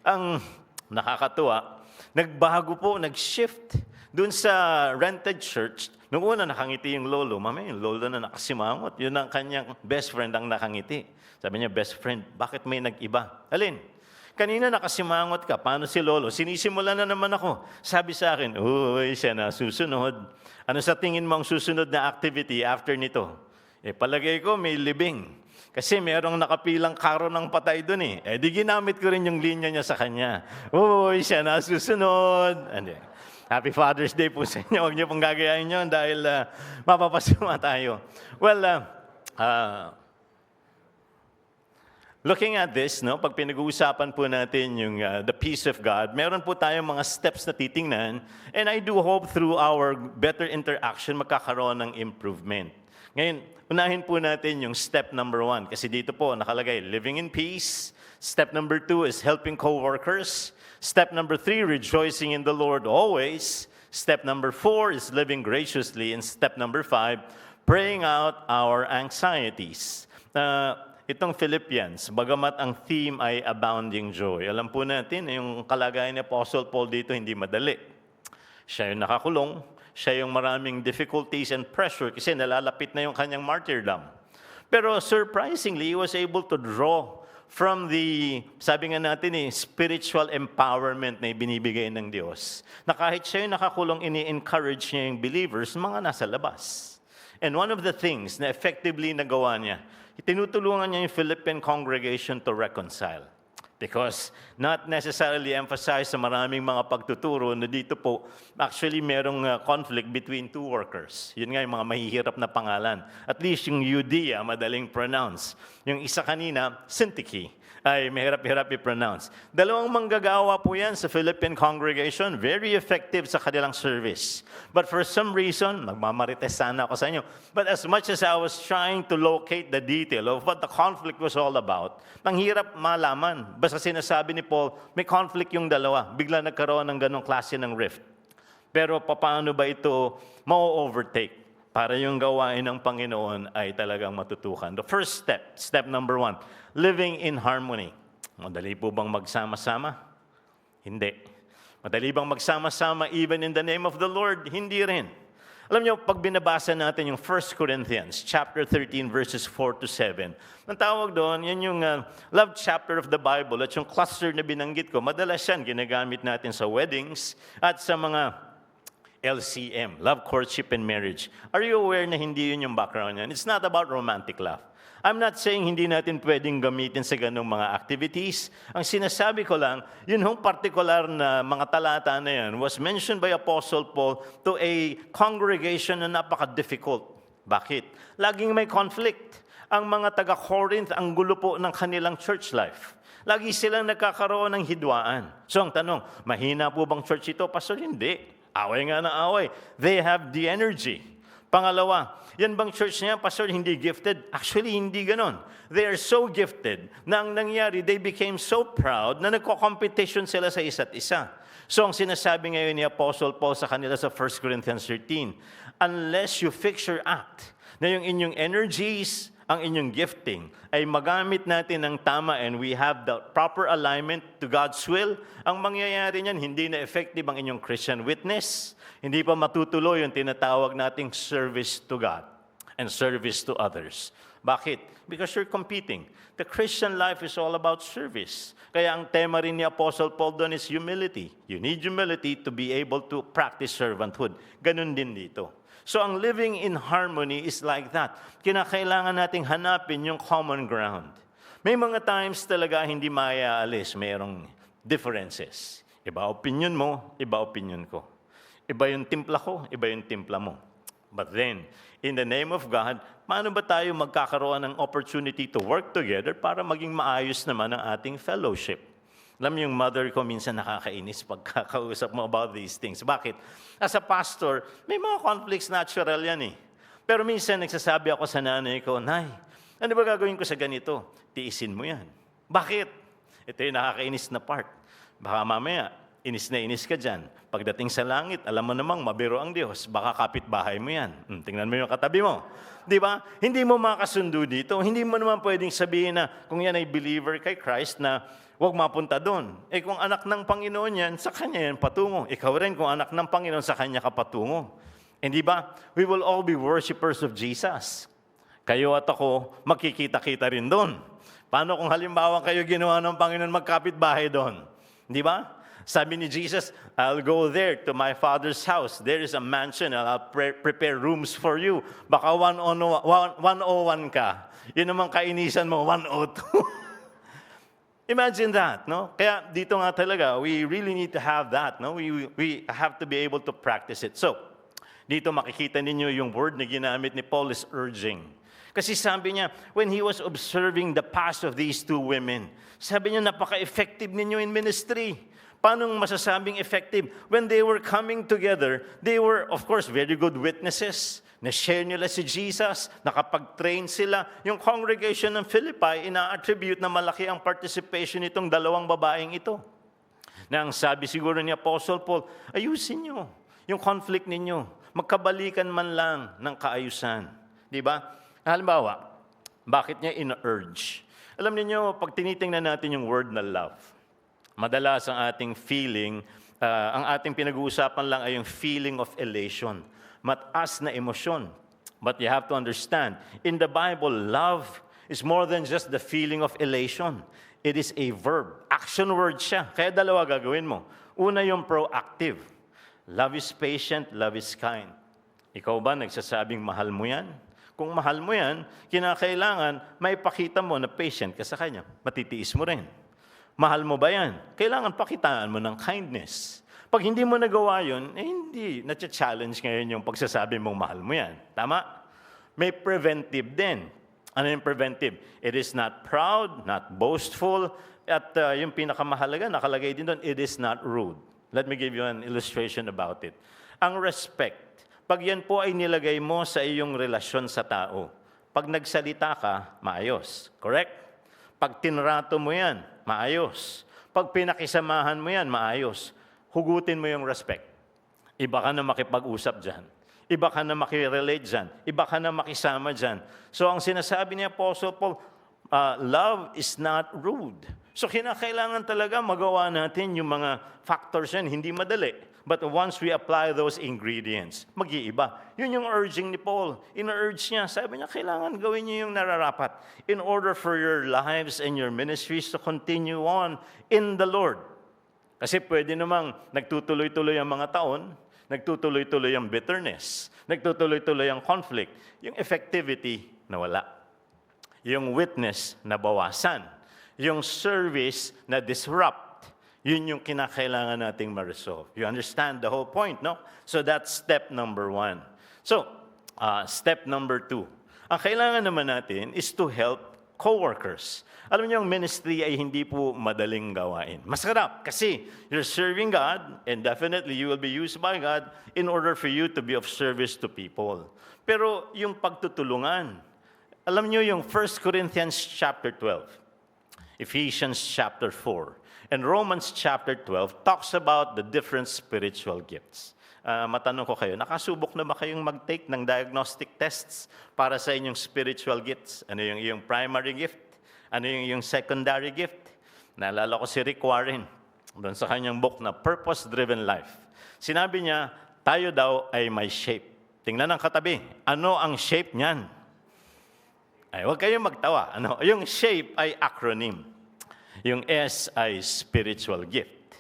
ang nakakatuwa, nagbago po, nag-shift Doon sa rented church, nung una nakangiti yung lolo, mamaya yung lolo na nakasimangot, yun ang kanyang best friend ang nakangiti. Sabi niya, best friend, bakit may nag-iba? Alin? Kanina nakasimangot ka, paano si lolo? Sinisimula na naman ako. Sabi sa akin, uy, siya na susunod. Ano sa tingin mo ang susunod na activity after nito? Palagay ko may libing. Kasi merong nakapilang karo ng patay doon di ginamit ko rin yung linya niya sa kanya. Uy, siya na susunod. Happy Father's Day po sa inyo. Huwag niyo pong gagayahin yun dahil mapapasama tayo. Well, looking at this, no, pag pinag-uusapan po natin yung the peace of God, meron po tayong mga steps na titingnan, and I do hope through our better interaction magkakaroon ng improvement. Ngayon, unahin po natin yung step number 1, kasi dito po nakalagay, living in peace. Step number 2 is helping co-workers. Step number 3, rejoicing in the Lord always. Step number 4 is living graciously. And step number 5, praying out our anxieties. Itong Philippians, bagamat ang theme ay abounding joy. Alam po natin, yung kalagayan ni Apostle Paul dito hindi madali. Siya yung nakakulong, siya yung maraming difficulties and pressure kasi nalalapit na yung kanyang martyrdom. Pero surprisingly, he was able to draw from the, sabi nga natin spiritual empowerment na ibinibigay ng Diyos. Na kahit siya yung nakakulong, ini-encourage niya yung believers, mga nasa labas. And one of the things na effectively nagawa niya, tinutulungan niya yung Philippian congregation to reconcile. Because not necessarily emphasize sa maraming mga pagtuturo na dito po, actually merong conflict between two workers. Yun nga yung mga mahihirap na pangalan. At least yung Judea, madaling pronounce. Yung isa kanina, Syntyche, ay mahirap-hirap i-pronounce. Dalawang manggagawa po yan sa Philippine congregation, very effective sa kanilang service. But for some reason, magmamarites sana ako sa inyo, but as much as I was trying to locate the detail of what the conflict was all about, ang hirap malaman. Basta sinasabi ni Paul, may conflict yung dalawa. Bigla nagkaroon ng ganong klase ng rift. Pero paano ba ito ma-overtake? Para yung gawain ng Panginoon ay talagang matutukan. The first step, step number 1, living in harmony. Madali po bang magsama-sama? Hindi. Madali bang magsama-sama even in the name of the Lord? Hindi rin. Alam niyo, pag binabasa natin yung 1 Corinthians chapter 13 verses 4 to 7, ang tawag doon, yan yung love chapter of the Bible at yung cluster na binanggit ko, madalas yan ginagamit natin sa weddings at sa mga LCM, love, courtship, and marriage. Are you aware na hindi yun yung background yan? It's not about romantic love. I'm not saying hindi natin pwedeng gamitin sa ganung mga activities. Ang sinasabi ko lang, yun hong particular na mga talata na yan was mentioned by Apostle Paul to a congregation na napaka-difficult. Bakit? Laging may conflict. Ang mga taga-Corinth, ang gulo po ng kanilang church life. Lagi silang nagkakaroon ng hidwaan. So ang tanong, mahina po bang church ito? Pastor, hindi. Away nga na away. They have the energy. Pangalawa, yan bang church niya, Pastor, hindi gifted? Actually, hindi ganon. They are so gifted na ang nangyari, they became so proud na nagko-competition sila sa isa't isa. So ang sinasabi ngayon ni Apostle Paul sa kanila sa 1 Corinthians 13, unless you fix your act, na yung inyong energies, ang inyong gifting ay magamit natin ng tama and we have the proper alignment to God's will, ang mangyayari niyan, hindi na effective ang inyong Christian witness, hindi pa matutuloy yung tinatawag nating service to God and service to others. Bakit? Because you're competing. The Christian life is all about service. Kaya ang tema rin ni Apostle Paul doon is humility. You need humility to be able to practice servanthood. Ganun din dito. So ang living in harmony is like that. Kinakailangan nating hanapin yung common ground. May mga times talaga hindi maaalis, mayroong differences. Iba opinion mo, iba opinion ko. Iba yung timpla ko, iba yung timpla mo. But then, in the name of God, paano ba tayo magkakaroon ng opportunity to work together para maging maayos naman ang ating fellowship? Alam yung mother ko minsan nakakainis pagkakausap mo about these things. Bakit? As a pastor, may mga conflicts natural yan eh. Pero minsan nagsasabi ako sa nanay ko, Nay, ano ba gagawin ko sa ganito? Tiisin mo yan. Bakit? Ito yung nakakainis na part. Baka mamaya, inis na inis ka dyan. Pagdating sa langit, alam mo namang mabiro ang Diyos, baka kapitbahay mo yan. Tingnan mo yung katabi mo. Di ba? Hindi mo makasundo dito. Hindi mo naman pwedeng sabihin na kung yan ay believer kay Christ na huwag mapunta doon. Kung anak ng Panginoon yan, sa Kanya yan patungo. Ikaw rin kung anak ng Panginoon, sa Kanya ka patungo. Di ba? We will all be worshipers of Jesus. Kayo at ako, magkikita-kita rin doon. Paano kung halimbawa kayo ginawa ng Panginoon magkapit-bahay doon? Di ba? Sabi ni Jesus, I'll go there to my Father's house. There is a mansion. I'll prepare rooms for you. Baka 101 ka. Yun naman kainisan mo, 102. Imagine that, no? Kaya dito nga talaga, we really need to have that, no? We have to be able to practice it. So, dito makikita ninyo yung word na ginamit ni Paul is urging. Kasi sabi niya, when he was observing the past of these two women, sabi niya, napaka-effective ninyo in ministry. Paano masasabing effective? When they were coming together, they were, of course, very good witnesses. Na-share nila si Jesus, nakapag-train sila. Yung congregation ng Philippi, ina-attribute na malaki ang participation nitong dalawang babaeng ito. Na ang sabi siguro ni Apostle Paul, ayusin nyo yung conflict ninyo. Magkabalikan man lang ng kaayusan. Di ba? Halimbawa, bakit niya ina-urge? Alam niyo, pag tinitingnan natin yung word na love, madalas ang ating feeling, ang ating pinag-uusapan lang ay yung feeling of elation. Mataas na emosyon. But you have to understand, in the Bible, love is more than just the feeling of elation. It is a verb. Action word siya. Kaya dalawa gagawin mo. Una yung proactive. Love is patient, love is kind. Ikaw ba nagsasabing mahal mo yan? Kung mahal mo yan, kinakailangan may pakita mo na patient ka sa kanya. Matitiis mo rin. Mahal mo ba yan? Kailangan pakitaan mo ng kindness. Pag hindi mo nagawa yun, hindi. Na-challenge ngayon yung pagsasabi mong mahal mo yan. Tama? May preventive din. Ano yung preventive? It is not proud, not boastful, at yung pinakamahalaga, nakalagay din doon, it is not rude. Let me give you an illustration about it. Ang respect, pag yan po ay nilagay mo sa iyong relasyon sa tao, pag nagsalita ka, maayos. Correct? Pag tinrato mo yan, maayos. Pag pinakisamahan mo yan, maayos. Hugutin mo yung respect. Iba ka na makipag-usap dyan. Iba ka na makirelate dyan. Iba ka na makisama dyan. So ang sinasabi ni Apostle Paul, love is not rude. So kinakailangan talaga magawa natin yung mga factors yan. Hindi madali. But once we apply those ingredients, mag-iiba. Yun yung urging ni Paul. In-urge niya, sabi niya, kailangan gawin niyo yung nararapat in order for your lives and your ministries to continue on in the Lord. Kasi pwede namang nagtutuloy-tuloy ang mga taon, nagtutuloy-tuloy ang bitterness, nagtutuloy-tuloy ang conflict, yung effectivity nawala. Yung witness na bawasan, yung service na disrupt. Yun yung kinakailangan nating ma-resolve. You understand the whole point, no? So that's step number 1. So, step number 2. Ang kailangan naman natin is to help co-workers. Alam niyo, ang ministry ay hindi po madaling gawain. Masarap kasi you're serving God and definitely you will be used by God in order for you to be of service to people. Pero yung pagtutulungan, alam niyo yung 1 Corinthians chapter 12, Ephesians chapter 4, and Romans chapter 12 talks about the different spiritual gifts. Matanong ko kayo, nakasubok na ba kayong mag-take ng diagnostic tests para sa inyong spiritual gifts? Ano yung iyong primary gift? Ano yung iyong secondary gift? Naalala ko si Rick Warren, doon sa kanyang book na Purpose-Driven Life. Sinabi niya, tayo daw ay may shape. Tingnan ang katabi, ano ang shape niyan? Ay, huwag kayong magtawa. Ano? Yung shape ay acronym. Yung S ay spiritual gift.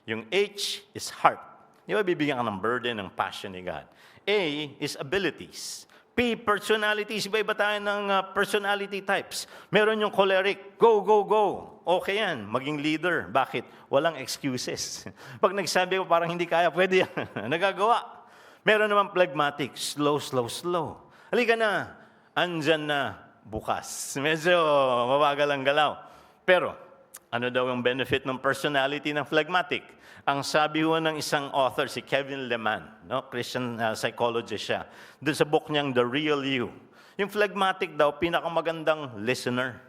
Yung H is heart. Di ba bibigyan ka ng burden, ng passion ni God? A is abilities. P, personalities. Iba-iba tayo ng personality types. Meron yung choleric. Go, go, go. Okay yan. Maging leader. Bakit? Walang excuses. Pag nagsabi ko parang hindi kaya, pwede yan. Nagagawa. Meron naman phlegmatic. Slow, slow, slow. Halika na. Andyan na. Bukas. Medyo mabagal ang galaw. Pero, ano daw yung benefit ng personality ng phlegmatic? Ang sabi ho ng isang author, si Kevin Leman, no? Christian psychologist siya, doon sa book niyang The Real You. Yung phlegmatic daw, pinakamagandang listener.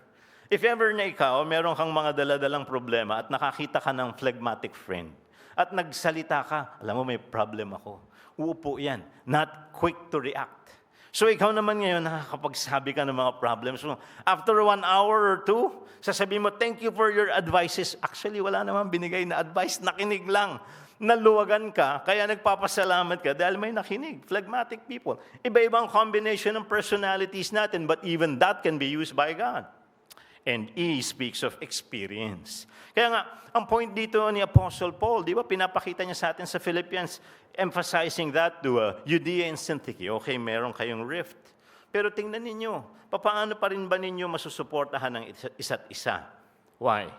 If ever na ikaw, meron kang mga daladalang problema at nakakita ka ng phlegmatic friend, at nagsalita ka, alam mo may problem ako. Uupo yan. Not quick to react. So ikaw naman ngayon, nakakapagsabi ka ng mga problems mo. After 1 hour or 2, sasabihin mo, thank you for your advices. Actually, wala naman binigay na advice, nakinig lang. Naluwagan ka, kaya nagpapasalamat ka dahil may nakinig. Phlegmatic people. Iba-ibang combination ng personalities natin, but even that can be used by God. And E speaks of experience. Kaya nga, ang point dito ni Apostle Paul, di ba, pinapakita niya sa atin sa Philippians, emphasizing that to Judea and Syntyche. Okay, meron kayong rift. Pero tingnan ninyo, paano pa rin ba ninyo masusuportahan ng isa't isa? Why?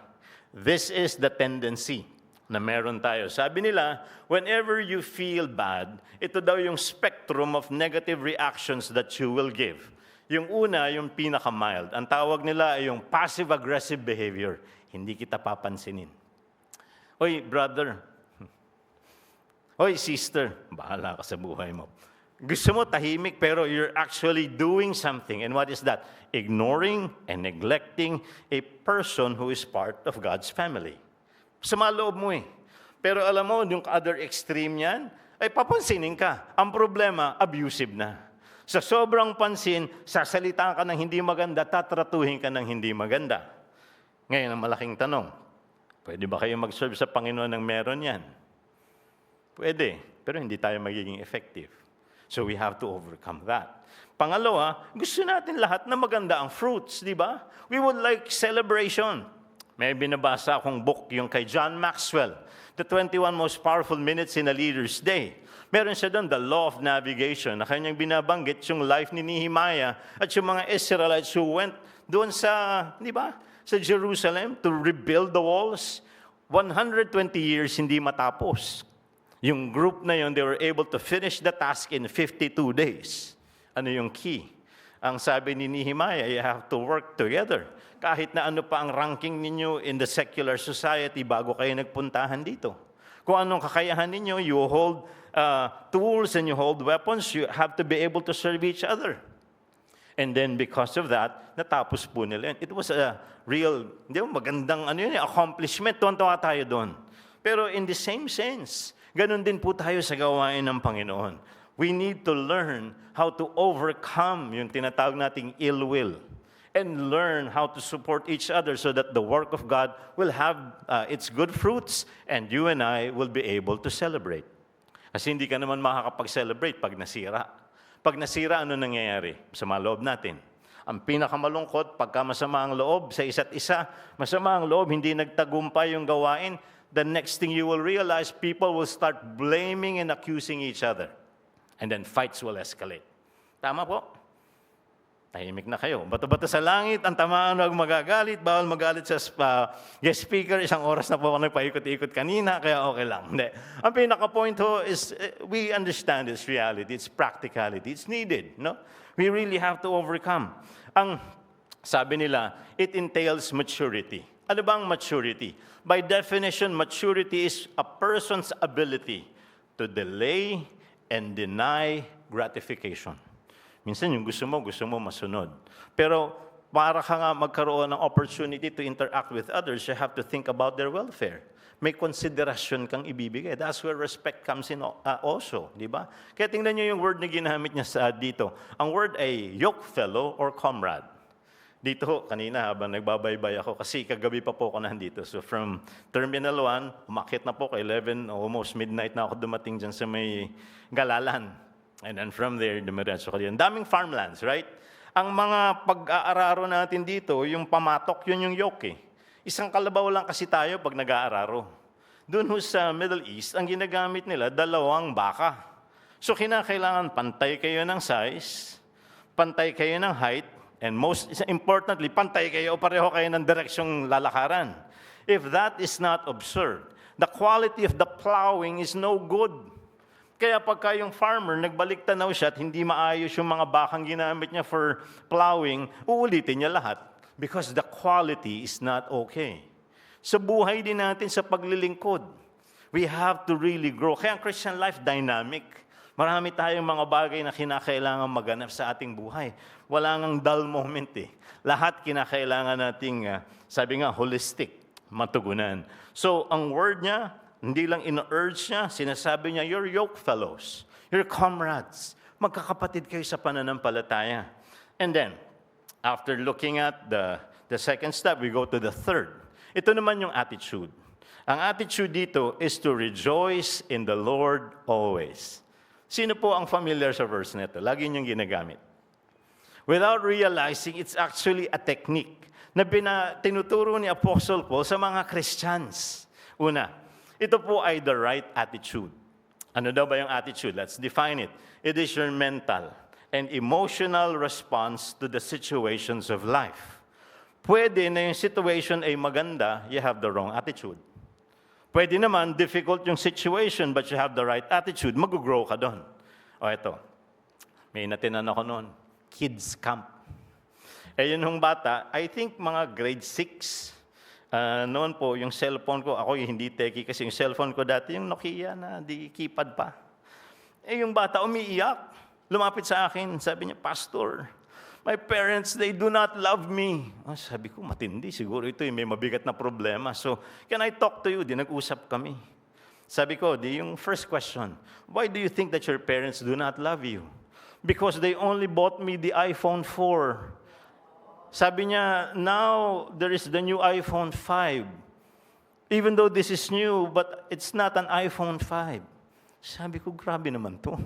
This is the tendency na meron tayo. Sabi nila, whenever you feel bad, ito daw yung spectrum of negative reactions that you will give. Yung una, yung pinaka-mild. Ang tawag nila ay yung passive-aggressive behavior. Hindi kita papansinin. Oy, brother. Oy, sister. Bahala ka sa buhay mo. Gusto mo tahimik pero you're actually doing something. And what is that? Ignoring and neglecting a person who is part of God's family. Sama loob mo eh. Pero alam mo, yung other extreme niyan, ay papansinin ka. Ang problema, abusive na. Sa sobrang pansin, sasalitaan ka ng hindi maganda, tatratuhin ka ng hindi maganda. Ngayon, ang malaking tanong, pwede ba kayo mag-serve sa Panginoon ng meron yan? Pwede, pero hindi tayo magiging effective. So we have to overcome that. Pangalawa, gusto natin lahat na maganda ang fruits, di ba? We would like celebration. May binabasa akong book, yung kay John Maxwell, The 21 Most Powerful Minutes in a Leader's Day. Meron siya doon, The Law of Navigation, na kanyang binabanggit yung life ni Nehemiah at yung mga Israelites who went doon sa, di ba, sa Jerusalem to rebuild the walls. 120 years hindi matapos. Yung group na yun, they were able to finish the task in 52 days. Ano yung key? Ang sabi ni Nehemiah, you have to work together. Kahit na ano pa ang ranking ninyo in the secular society bago kayo nagpuntahan dito. Kung anong kakayahan ninyo, you hold tools and you hold weapons, you have to be able to serve each other. And then because of that, natapos po nila. It was a real, magandang accomplishment. Tuwan-tuwa tayo doon. Pero in the same sense, ganun din po tayo sa gawain ng Panginoon. We need to learn how to overcome yung tinatawag nating ill will and learn how to support each other so that the work of God will have its good fruits and you and I will be able to celebrate. Kasi hindi ka naman makakapag-celebrate pag nasira. Pag nasira, ano nangyayari? Masama loob natin. Ang pinakamalungkot, pagka masama ang loob sa isa't isa, masama ang loob, hindi nagtagumpay yung gawain, the next thing you will realize, people will start blaming and accusing each other. And then fights will escalate. Tama po? Tahimik na kayo. Bato-bato sa langit, ang tamaan wag magagalit, bawal magalit sa guest speaker. 1 oras na po ako nagpaikot-ikot kanina, kaya okay lang. Hindi. Ang pinaka-point ho is, we understand this reality, it's practicality, it's needed. No? We really have to overcome. Ang sabi nila, it entails maturity. Ano ba ang maturity? By definition, maturity is a person's ability to delay and deny gratification. Minsan yung gusto mo masunod. Pero para ka nga magkaroon ng opportunity to interact with others, you have to think about their welfare. May konsiderasyon kang ibibigay. That's where respect comes in also, di ba? Kaya tingnan niyo yung word na ginamit niya dito. Ang word ay yoke fellow or comrade. Dito, kanina habang nagbabaybay ako, kasi kagabi pa po ako nandito. So from Terminal 1, umakyat na po kay 11, almost midnight na ako dumating dyan sa may Galalan. And then from there, dumiretso ko diyan. Daming farmlands, right? Ang mga pag-aararo natin dito, yung pamatok, yun yung yoke eh. Isang kalabaw lang kasi tayo pag nag-aararo. Doon sa Middle East, ang ginagamit nila, 2 baka. So kinakailangan pantay kayo ng size, pantay kayo ng height, and most importantly, pantay kayo o pareho kayo ng direksyong lalakaran. If that is not observed, the quality of the plowing is no good. Kaya pagka yung farmer, nagbalik tanaw siya at hindi maayos yung mga bakang ginamit niya for plowing, uulitin niya lahat because the quality is not okay. Sa buhay din natin sa paglilingkod, we have to really grow. Kaya ang Christian life, dynamic. Marami tayong mga bagay na kinakailangan maganap sa ating buhay. Wala ngang dull moment eh. Lahat kinakailangan nating, sabi nga, holistic, matugunan. So, ang word niya, hindi lang ino-urge niya, sinasabi niya, your yoke fellows, your comrades, magkakapatid kayo sa pananampalataya. And then, after looking at the second step, we go to the third. Ito naman yung attitude. Ang attitude dito is to rejoice in the Lord always. Sino po ang familiar sa verse nito? Lagi niyong ginagamit. Without realizing, it's actually a technique na tinuturo ni Apostle Paul sa mga Christians. Una, ito po ay the right attitude. Ano daw ba yung attitude? Let's define it. It is your mental and emotional response to the situations of life. Pwede na yung situation ay maganda, you have the wrong attitude. Pwede naman, difficult yung situation, but you have the right attitude, mag-grow ka doon. O ito, may natinan ako noon, kids camp. Eh yun yung bata, I think mga grade 6. Noon po, yung cellphone ko, ako yung hindi techie kasi yung cellphone ko dati, yung Nokia na di keypad pa. Eh yung bata umiiyak, lumapit sa akin, sabi niya, Pastor, my parents, they do not love me. Sabi ko, matindi, siguro ito yung may mabigat na problema. So, can I talk to you? Di nag-usap kami. Sabi ko, yung first question, why do you think that your parents do not love you? Because they only bought me the iPhone 4. Sabi niya, now there is the new iPhone 5. Even though this is new, but it's not an iPhone 5. Sabi ko, grabe naman to.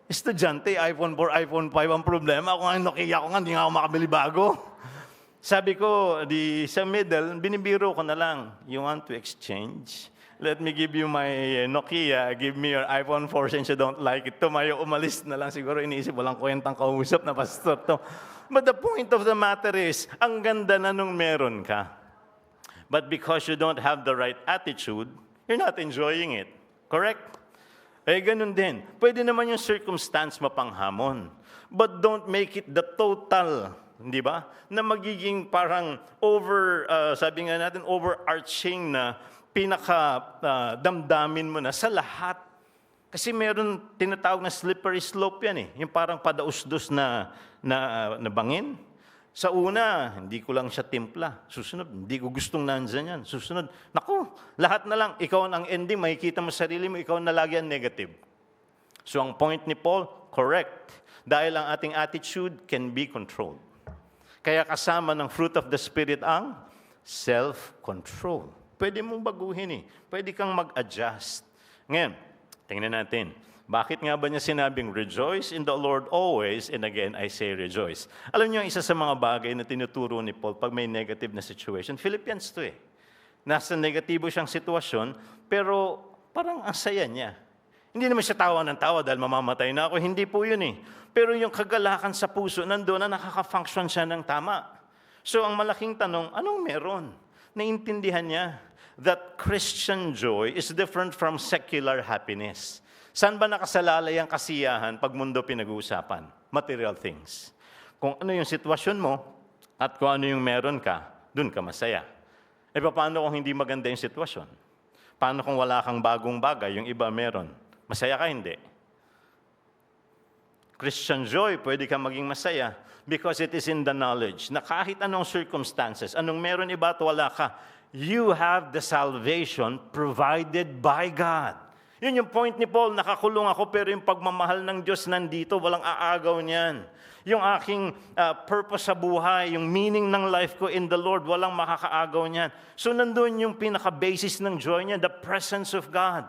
Estudyante, iPhone 4, iPhone 5 ang problema. Kung ang Nokia ko nga, hindi nga ako makabili bago. Sabi ko, sa middle, binibiro ko na lang, you want to exchange? Let me give you my Nokia, give me your iPhone 4 since you don't like it. Tumayo, umalis na lang. Siguro iniisip, walang kwentang kausap na pastor to. But the point of the matter is, ang ganda na nung meron ka. But because you don't have the right attitude, you're not enjoying it. Correct? Eh, ganun din. Pwede naman yung circumstance mapanghamon. But don't make it the total, di ba? Na magiging parang sabi nga natin, overarching na damdamin mo na sa lahat. Kasi meron tinatawag na slippery slope yan eh. Yung parang padausdos na bangin. Sa una, hindi ko lang siya timpla. Susunod, hindi ko gustong nandyan yan. Susunod, naku, lahat na lang. Ikaw ang ending, makikita mo sarili mo, ikaw na lagi ang negative. So ang point ni Paul, correct. Dahil ang ating attitude can be controlled. Kaya kasama ng fruit of the Spirit ang self-control. Pwede mong baguhin eh. Pwede kang mag-adjust. Ngayon, tingnan natin. Bakit nga ba niya sinabing, rejoice in the Lord always, and again, I say rejoice. Alam niyo, isa sa mga bagay na tinuturo ni Paul pag may negative na situation, Philippians 2 eh. Nasa negatibo siyang sitwasyon, pero parang ang saya niya. Hindi naman siya tawa ng tawa dahil mamamatay na ako. Hindi po yun eh. Pero yung kagalakan sa puso, nandoon na nakaka-function siya ng tama. So ang malaking tanong, anong meron? Naintindihan niya that Christian joy is different from secular happiness. Saan ba nakasalalay ang kasiyahan pag mundo pinag-uusapan? Material things. Kung ano yung sitwasyon mo at kung ano yung meron ka, dun ka masaya. E paano kung hindi maganda yung sitwasyon? Paano kung wala kang bagong bagay, yung iba meron? Masaya ka, hindi. Christian joy, pwede kang maging masaya because it is in the knowledge na kahit anong circumstances, anong meron iba at wala ka, you have the salvation provided by God. Yun yung point ni Paul, nakakulong ako pero yung pagmamahal ng Diyos nandito, walang aagaw niyan. Yung aking purpose sa buhay, yung meaning ng life ko in the Lord, walang makakaagaw niyan. So nandun yung pinaka-basis ng joy niya, the presence of God.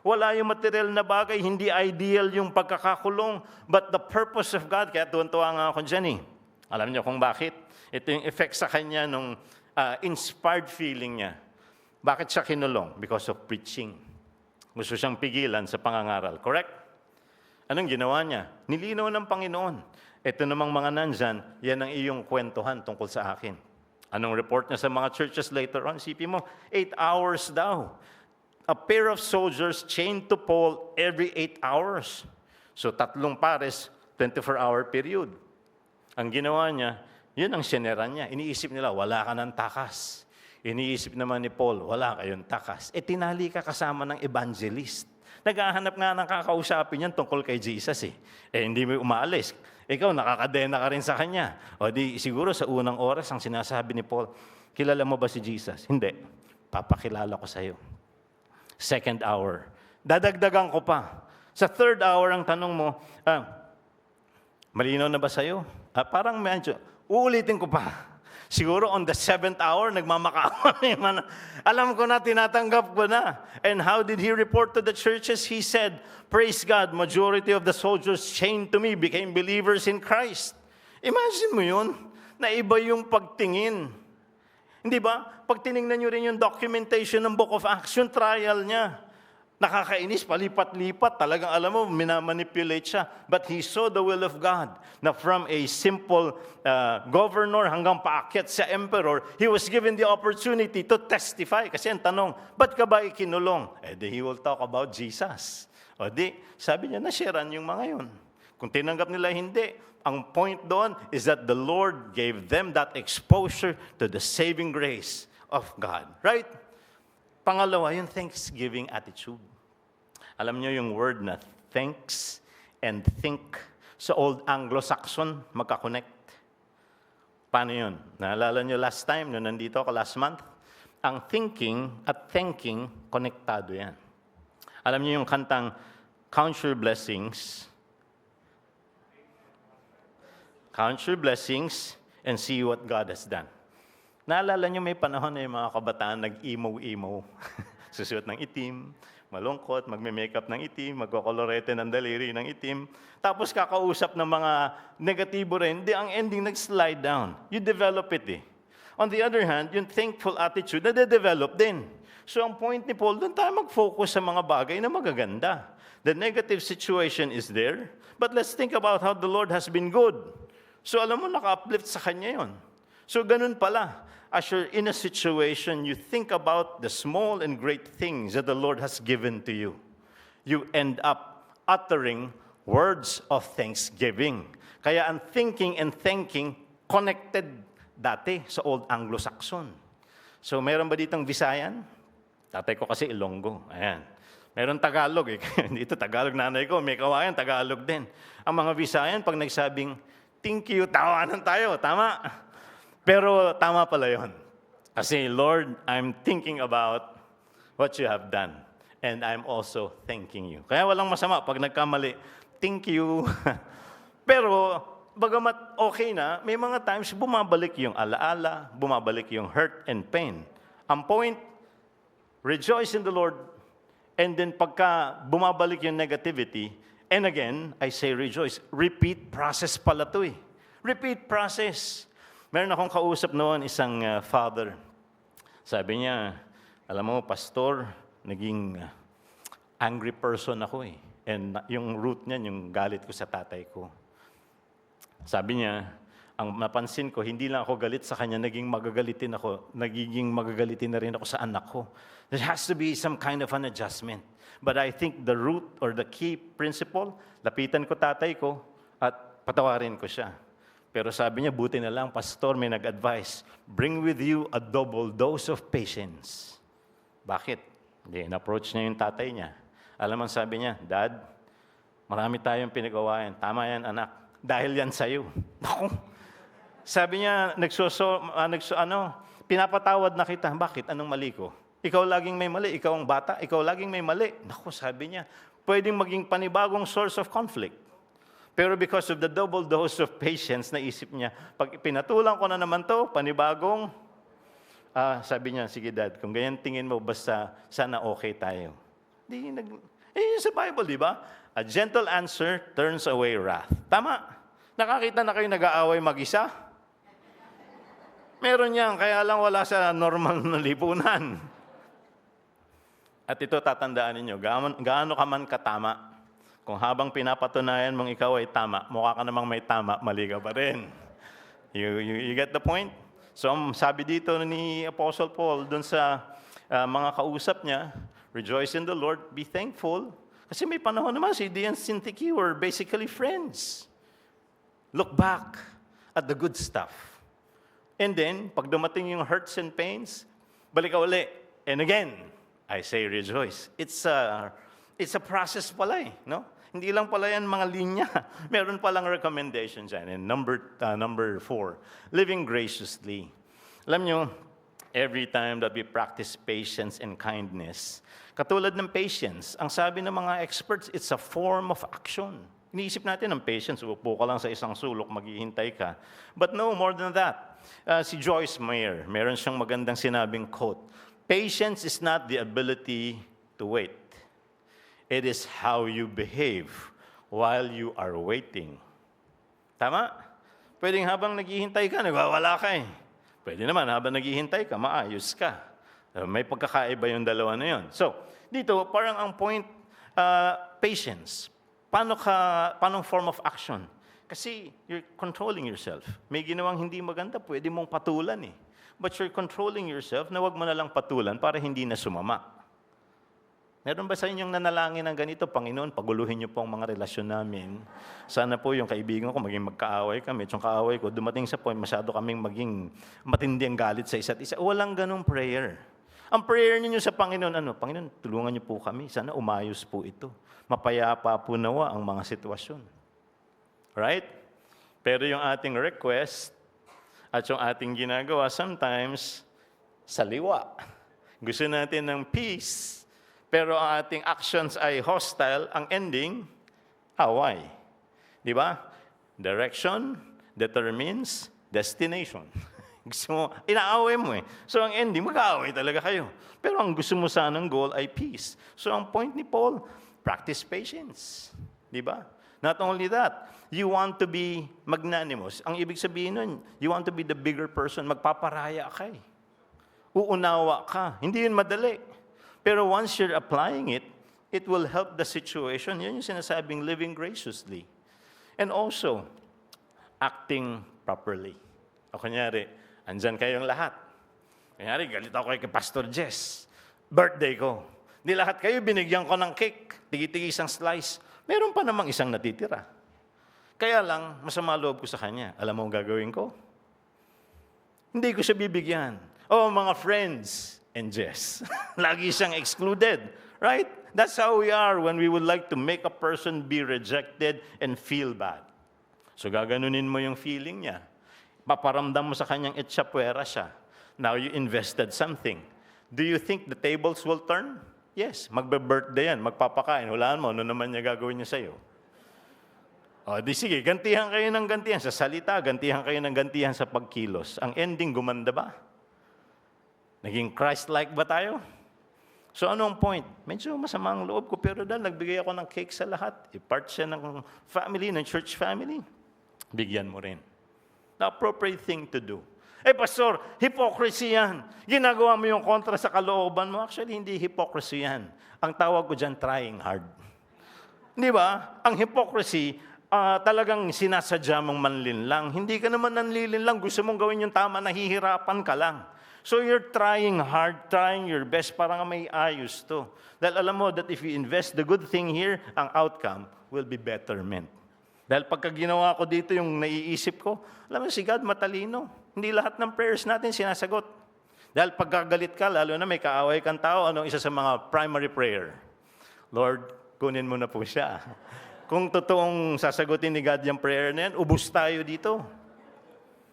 Wala yung material na bagay, hindi ideal yung pagkakakulong, but the purpose of God, kaya tuwan-tuwa nga ako dyan eh. Alam niyo kung bakit? Ito yung effect sa kanya nung inspired feeling niya. Bakit siya kinulong? Because of preaching. Gusto siyang pigilan sa pangangaral. Correct? Anong ginawa niya? Nilinaw ng Panginoon. Ito namang mga nandyan, yan ang iyong kwentuhan tungkol sa akin. Anong report niya sa mga churches later on? Isipin mo, 8 hours daw. A pair of soldiers chained to Paul every 8 hours. So 3 pares, 24-hour period. Ang ginawa niya, yun ang sineran niya. Iniisip nila, wala ka ng takas. Iniisip naman ni Paul, wala kayong takas. E tinali ka kasama ng evangelist. Naghahanap nga ng kakausapin yan tungkol kay Jesus eh. Eh hindi mo umaalis. Ikaw, nakakadena ka rin sa kanya. O di siguro sa unang oras ang sinasabi ni Paul, kilala mo ba si Jesus? Hindi. Papakilala ko sa'yo. Second hour. Dadagdagan ko pa. Sa third hour, ang tanong mo, malinaw na ba sa'yo? Parang medyo, uulitin ko pa. Siguro on the seventh hour, nagmamakaawa na yung alam ko na, tinatanggap ko na. And how did he report to the churches? He said, praise God, majority of the soldiers chained to me became believers in Christ. Imagine mo yun, na iba yung pagtingin. Hindi ba? Pag tinignan nyo rin yung documentation ng Book of Acts, yung trial niya, nakakainis, palipat-lipat. Talagang alam mo, minamanipulate siya. But he saw the will of God na from a simple governor hanggang paakyat sa emperor, he was given the opportunity to testify. Kasi ang tanong, ba't ka ba ikinulong? Then he will talk about Jesus. O di, sabi niya, nasharean yung mga yun. Kung tinanggap nila hindi, ang point doon is that the Lord gave them that exposure to the saving grace of God. Right? Pangalawa, yung thanksgiving attitude. Alam niyo yung word na thanks and think sa Old Anglo-Saxon, magka-connect. Paano yun? Naalala niyo last time, nung nandito ako last month? Ang thinking at thanking, konektado yan. Alam niyo yung kantang, Count Your Blessings, count your blessings and see what God has done. Naalala niyo may panahon na yung mga kabataan nag-emo-emo. Susuot ng itim, malungkot, magme-makeup ng itim, magkokolorete ng daliri ng itim. Tapos kakausap ng mga negatibo rin, di ang ending nag-slide down. You develop it eh. On the other hand, yung thankful attitude, nade-develop din. So ang point ni Paul, doon tayo mag-focus sa mga bagay na magaganda. The negative situation is there, but let's think about how the Lord has been good. So alam mo, naka-uplift sa kanya yon. So ganun pala. As you're in a situation, you think about the small and great things that the Lord has given to you. You end up uttering words of thanksgiving. Kaya ang thinking and thanking connected dati sa Old Anglo-Saxon. So meron ba ditong Visayan? Tatay ko kasi Ilonggo. Ayan. Meron Tagalog eh. Dito Tagalog nanay ko. May kawayan, Tagalog din. Ang mga Visayan, pag nagsabing, thank you, tawanan tayo. Tama. Pero tama pala yun. Kasi, Lord, I'm thinking about what you have done. And I'm also thanking you. Kaya walang masama pag nagkamali, thank you. Pero, bagamat okay na, may mga times bumabalik yung alaala, bumabalik yung hurt and pain. Ang point, rejoice in the Lord. And then pagka bumabalik yung negativity, and again, I say rejoice. Repeat process pala to eh. Repeat process. Meron akong kausap noon, isang father. Sabi niya, alam mo, pastor, naging angry person ako eh. And yung root niyan, yung galit ko sa tatay ko. Sabi niya, ang napansin ko, hindi lang ako galit sa kanya, naging magagalitin na rin ako sa anak ko. There has to be some kind of an adjustment. But I think the root or the key principle, lapitan ko tatay ko at patawarin ko siya. Pero sabi niya, buti na lang, pastor, may nag-advise, bring with you a double dose of patience. Bakit? Hindi, in-approach niya yung tatay niya. Alam mo, sabi niya, Dad, marami tayong pinagawain. Tama yan, anak. Dahil yan sa'yo. Naku. Sabi niya, pinapatawad na kita. Bakit? Anong mali ko? Ikaw laging may mali. Ikaw ang bata. Ikaw laging may mali. Naku, sabi niya, pwedeng maging panibagong source of conflict. Pero because of the double dose of patience, naisip niya, pag pinatulang ko na naman to, panibagong, sabi niya, sige Dad, kung ganyan tingin mo, basta sana okay tayo. Sa Bible, di ba? A gentle answer turns away wrath. Tama. Nakakita na kayo nag-aaway mag-isa? Meron yan, kaya lang wala sa normal na lipunan. At ito tatandaan ninyo, gaano ka man katama, kung habang pinapatunayan mong ikaw ay tama, mukha ka namang may tama, mali ka pa rin. You get the point? So, sabi dito ni Apostle Paul, dun sa mga kausap niya, rejoice in the Lord, be thankful. Kasi may panahon naman, si Dian Syntyche were basically friends. Look back at the good stuff. And then, pag dumating yung hurts and pains, balik ka uli. And again, I say rejoice. It's a process pala eh, no? Hindi lang pala yan mga linya. Meron palang recommendation dyan. And number 4, living graciously. Alam nyo, every time that we practice patience and kindness. Katulad ng patience, ang sabi ng mga experts, it's a form of action. Iniisip natin ang patience, upo ka lang sa isang sulok, maghihintay ka. But no, more than that. Si Joyce Meyer, meron siyang magandang sinabing quote, patience is not the ability to wait. It is how you behave while you are waiting. Tama? Pwedeng habang naghihintay ka, nagwawala ka eh. Pwede naman, habang naghihintay ka, maayos ka. May pagkakaiba yung dalawa na yun. So, dito, parang ang point, patience. Paano form of action? Kasi you're controlling yourself. May ginawang hindi maganda, pwede mong patulan eh. But you're controlling yourself na wag mo na lang patulan para hindi na sumama. Meron ba sa inyong nanalangin ng ganito, Panginoon, paguluhin niyo po ang mga relasyon namin. Sana po yung kaibigan ko, maging magkaaway kami. At yung kaaway ko, dumating sa point, masyado kaming maging matindi ang galit sa isa't isa. Walang ganong prayer. Ang prayer niyo sa Panginoon, Panginoon, tulungan niyo po kami. Sana umayos po ito. Mapayapa po nawa ang mga sitwasyon. Right? Pero yung ating request at yung ating ginagawa, sometimes, saliwa. Gusto natin ng peace, pero ang ating actions ay hostile, ang ending, away. Di ba? Direction determines destination. Gusto mo, inaaway mo eh. So ang ending, mag-aaway talaga kayo. Pero ang gusto mo sanang goal ay peace. So ang point ni Paul, practice patience. Di ba? Not only that, you want to be magnanimous. Ang ibig sabihin nun, you want to be the bigger person. Magpaparaya ka eh. Uunawa ka. Hindi yun madali. Pero once you're applying it, it will help the situation. Yan yung sinasabing living graciously. And also, acting properly. O kunyari, andyan kayong lahat. Kunyari, galit ako kay Pastor Jess. Birthday ko. Di lahat kayo, binigyan ko ng cake. Tigi-tigi isang slice. Meron pa namang isang natitira. Kaya lang, masama loob ko sa kanya. Alam mo ang gagawin ko? Hindi ko siya bibigyan. Oh, mga friends and Jess. Lagi siyang excluded. Right? That's how we are when we would like to make a person be rejected and feel bad. So gaganunin mo yung feeling niya. Paparamdam mo sa kanyang etsapwera siya. Now you invested something. Do you think the tables will turn? Yes. Magbe-birthday yan, magpapakain. Hulaan mo, ano naman niya gagawin niya sa'yo? O, di sige, gantihan kayo ng gantihan. Sa salita, gantihan kayo ng gantihan sa pagkilos. Ang ending, gumanda ba? Naging Christ-like ba tayo? So anong point? Medyo masama ang loob ko, pero dahil nagbigay ako ng cake sa lahat, part siya ng family, ng church family, bigyan mo rin. The appropriate thing to do. Pastor, hypocrisy yan. Ginagawa mo yung kontra sa kalooban mo. Actually, hindi hypocrisy yan. Ang tawag ko dyan, trying hard. Di ba? Ang hypocrisy, talagang sinasadya mong manlinlang. Hindi ka naman nanlilinlang. Gusto mong gawin yung tama, nahihirapan ka lang. So you're trying hard, trying your best para nga may ayos to. Dahil alam mo that if you invest the good thing here, ang outcome will be betterment. Dahil pagka ginawa ko dito yung naiisip ko, alam mo si God matalino. Hindi lahat ng prayers natin sinasagot. Dahil pagkagalit ka, lalo na may kaaway kang tao, anong isa sa mga primary prayer? Lord, kunin mo na po siya. Kung totoong sasagutin ni God yung prayer na yan, ubus tayo dito.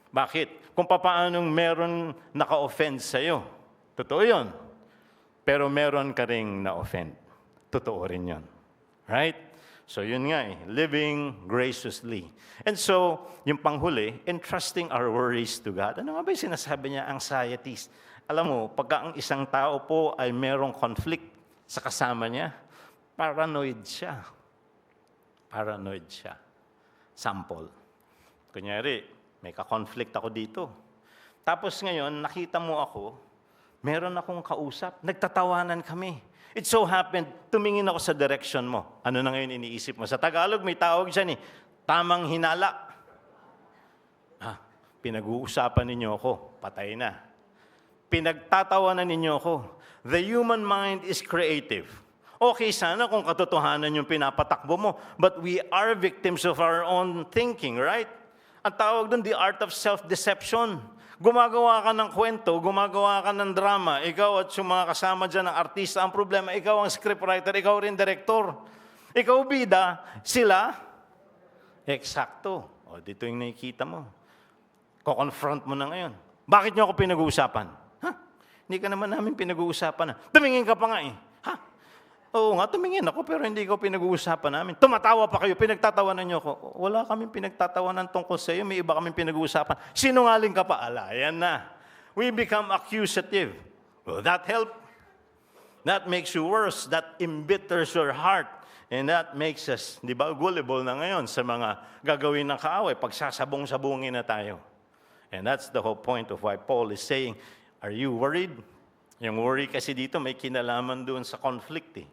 Bakit? Kung papaanong meron naka-offend sa'yo. Totoo yun. Pero meron ka ring na-offend. Totoo rin yun. Right? So yun nga living graciously. And so, yung panghuli, entrusting our worries to God. Ano nga ba yung sinasabi niya? Anxieties. Alam mo, pagka ang isang tao po ay merong conflict sa kasama niya, paranoid siya. Paranoid siya. Sample. Kunyari, may ka-conflict ako dito. Tapos ngayon, nakita mo ako, meron akong kausap, nagtatawanan kami. It so happened, tumingin ako sa direction mo. Ano na ngayon iniisip mo? Sa Tagalog, may tawag dyan tamang hinala. Pinag-uusapan ninyo ako, patay na. Pinagtatawanan ninyo ako. The human mind is creative. Okay, sana kung katotohanan yung pinapatakbo mo. But we are victims of our own thinking, right? Ang tawag doon, the art of self-deception. Gumagawa ka ng kwento, gumagawa ka ng drama, ikaw at yung mga kasama dyan ng artista. Ang problema, ikaw ang scriptwriter, ikaw rin director. Ikaw bida, sila, eksakto. O, dito yung nakikita mo. Ko-confront mo na ngayon. Bakit niyo ako pinag-uusapan? Hindi ka naman namin pinag-uusapan na. Tumingin ka pa nga eh. Ha? Oo nga, tumingin ako pero hindi ko pinag-uusapan namin. Tumatawa pa kayo, pinagtatawanan niyo ako. Wala kaming pinagtatawanan tungkol sa iyo, may iba kaming pinag-uusapan. Sinungaling ka pa, ala, yan na. We become accusative. Will that help? That makes you worse. That embitters your heart. And that makes us, di ba, gullible na ngayon sa mga gagawin ng kaaway. Pagsasabong-sabungin na tayo. And that's the whole point of why Paul is saying, are you worried? Yung worry kasi dito may kinalaman doon sa conflict eh.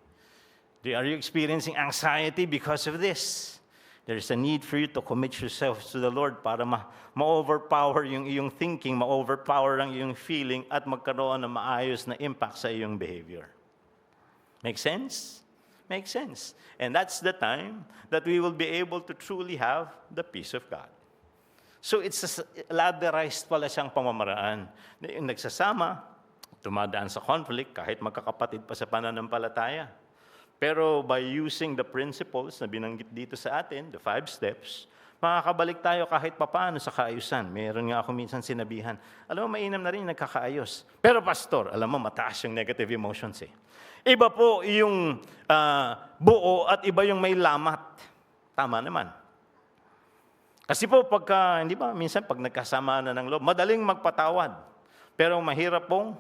Are you experiencing anxiety because of this? There's a need for you to commit yourself to the Lord para ma-overpower yung iyong thinking, ma-overpower ang iyong feeling at magkaroon ng maayos na impact sa iyong behavior. Make sense? Make sense. And that's the time that we will be able to truly have the peace of God. So it's a ladderized pala siyang pamamaraan. Yung nagsasama, tumadaan sa conflict, kahit magkakapatid pa sa pananampalataya. Pero by using the principles na binanggit dito sa atin, the 5 steps, makakabalik tayo kahit papaano sa kaayusan. Meron nga ako minsan sinabihan, alam mo, mainam na rin nagkakaayos. Pero pastor, alam mo, mataas yung negative emotions eh. Iba po yung buo at iba yung may lamat. Tama naman. Kasi po, pagka, hindi ba, minsan pag nagkasama na ng loob, madaling magpatawad. Pero mahirap pong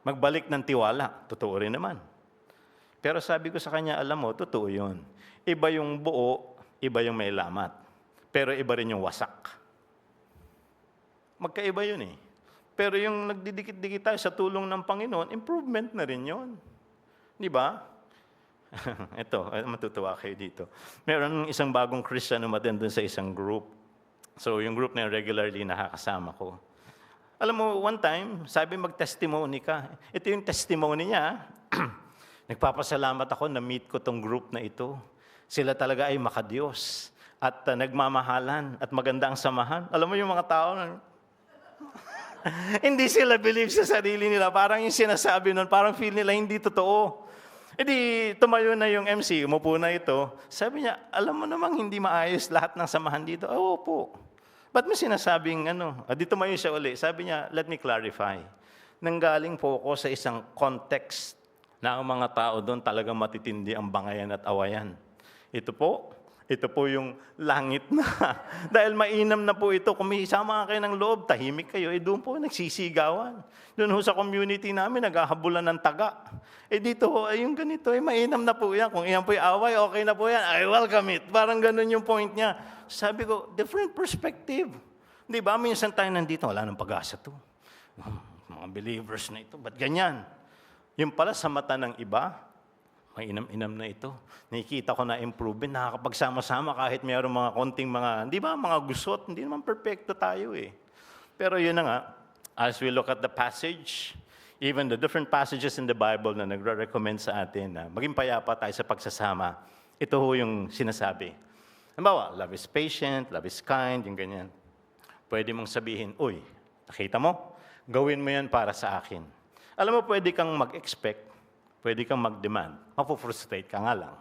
magbalik ng tiwala. Totoo rin naman. Pero sabi ko sa kanya, alam mo, totoo yun. Iba yung buo, iba yung may lamat. Pero iba rin yung wasak. Magkaiba yun eh. Pero yung nagdidikit-dikit tayo sa tulong ng Panginoon, improvement na rin yun. Di ba? Ito, matutuwa kayo dito. Meron isang bagong Christian na umattend dun sa isang group. So yung group na yun, regularly nakakasama ko. Alam mo, one time, sabi mag-testimony ka. Ito yung testimony niya. Nagpapasalamat ako na meet ko tong group na ito. Sila talaga ay makadiyos at nagmamahalan at maganda ang samahan. Alam mo yung mga tao hindi sila believe sa sarili nila. Parang yung sinasabi nun, parang feel nila hindi totoo. E di, tumayo na yung MC, umupo na ito. Sabi niya, alam mo namang hindi maayos lahat ng samahan dito. Oo po. Ba't mo sinasabing ano? Di tumayo siya uli. Sabi niya, let me clarify. Nanggaling po ako sa isang context na ang mga tao doon talagang matitindi ang bangayan at awayan. Ito po yung langit na. Dahil mainam na po ito. Kung may isama kayo ng loob, tahimik kayo, doon po nagsisigawan. Doon ho sa community namin, naghahabulan ng taga. Dito, yung ganito, mainam na po yan. Kung iyan po yung away, okay na po yan. I welcome it. Parang ganun yung point niya. Sabi ko, different perspective. Di ba, minsan tayo nandito, wala nang pag-asa to. Mga believers na ito, ba't ganyan? Yung pala sa mata ng iba, may inam-inam na ito. Nakikita ko na improvement, nakakapagsama-sama kahit mayroong mga konting mga, di ba, mga gusot, hindi naman perfecto tayo eh. Pero yun na nga, as we look at the passage, even the different passages in the Bible na nagre-recommend sa atin na maging payapa tayo sa pagsasama, ito ho yung sinasabi. Halimbawa, love is patient, love is kind, yung ganyan. Pwede mong sabihin, uy, nakita mo? Gawin mo yan para sa akin. Alam mo, pwede kang mag-expect, pwede kang mag-demand. Mapufrustrate ka nga lang.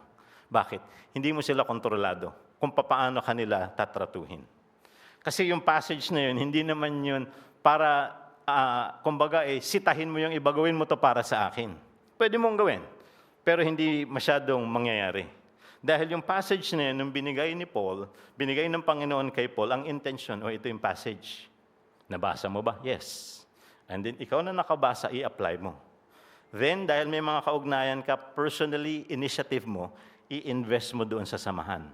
Bakit? Hindi mo sila kontrolado kung paano kanila tatratuhin. Kasi yung passage na yun, hindi naman yun para, kumbaga, sitahin mo yung iba, gawin mo to para sa akin. Pwede mong gawin, pero hindi masyadong mangyayari. Dahil yung passage na yun, nung binigay ni Paul, binigay ng Panginoon kay Paul, ang intention, ito yung passage. Nabasa mo ba? Yes. And then, ikaw na nakabasa, i-apply mo. Then, dahil may mga kaugnayan ka, personally, initiative mo, i-invest mo doon sa samahan.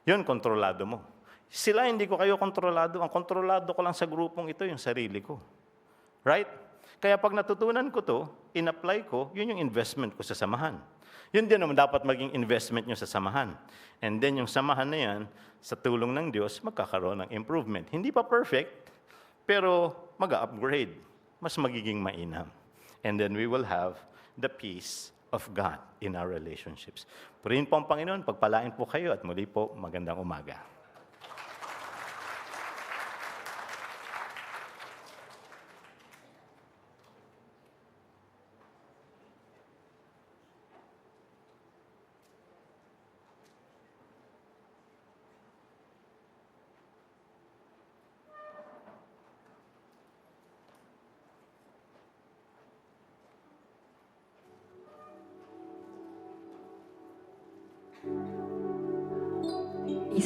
Yun, kontrolado mo. Sila, hindi ko kayo kontrolado. Ang kontrolado ko lang sa grupong ito, yung sarili ko. Right? Kaya pag natutunan ko to, in-apply ko, yun yung investment ko sa samahan. Yun din naman dapat maging investment nyo sa samahan. And then, yung samahan na yan, sa tulong ng Diyos, magkakaroon ng improvement. Hindi pa perfect, pero mag-upgrade. Mas magiging mainam. And then we will have the peace of God in our relationships. Purihin po ang Panginoon, pagpalain po kayo at muli po, magandang umaga.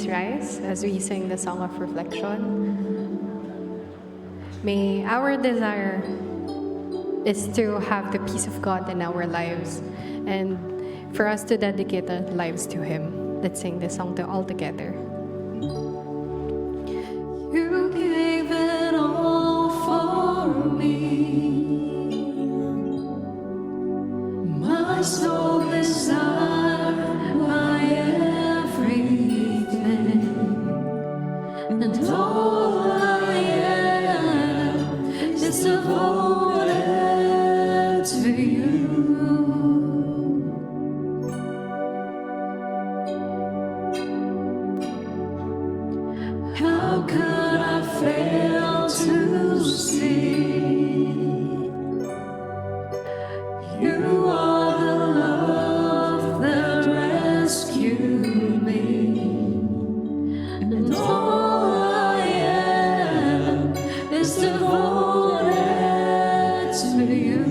rise as we sing the song of reflection. May our desire is to have the peace of God in our lives and for us to dedicate our lives to Him. Let's sing this song all together. You gave it all for me. My soul desire, my everything, and all I am is devoted to you. How could I fail to see you are the love that rescued me, and all I am is devoted to you.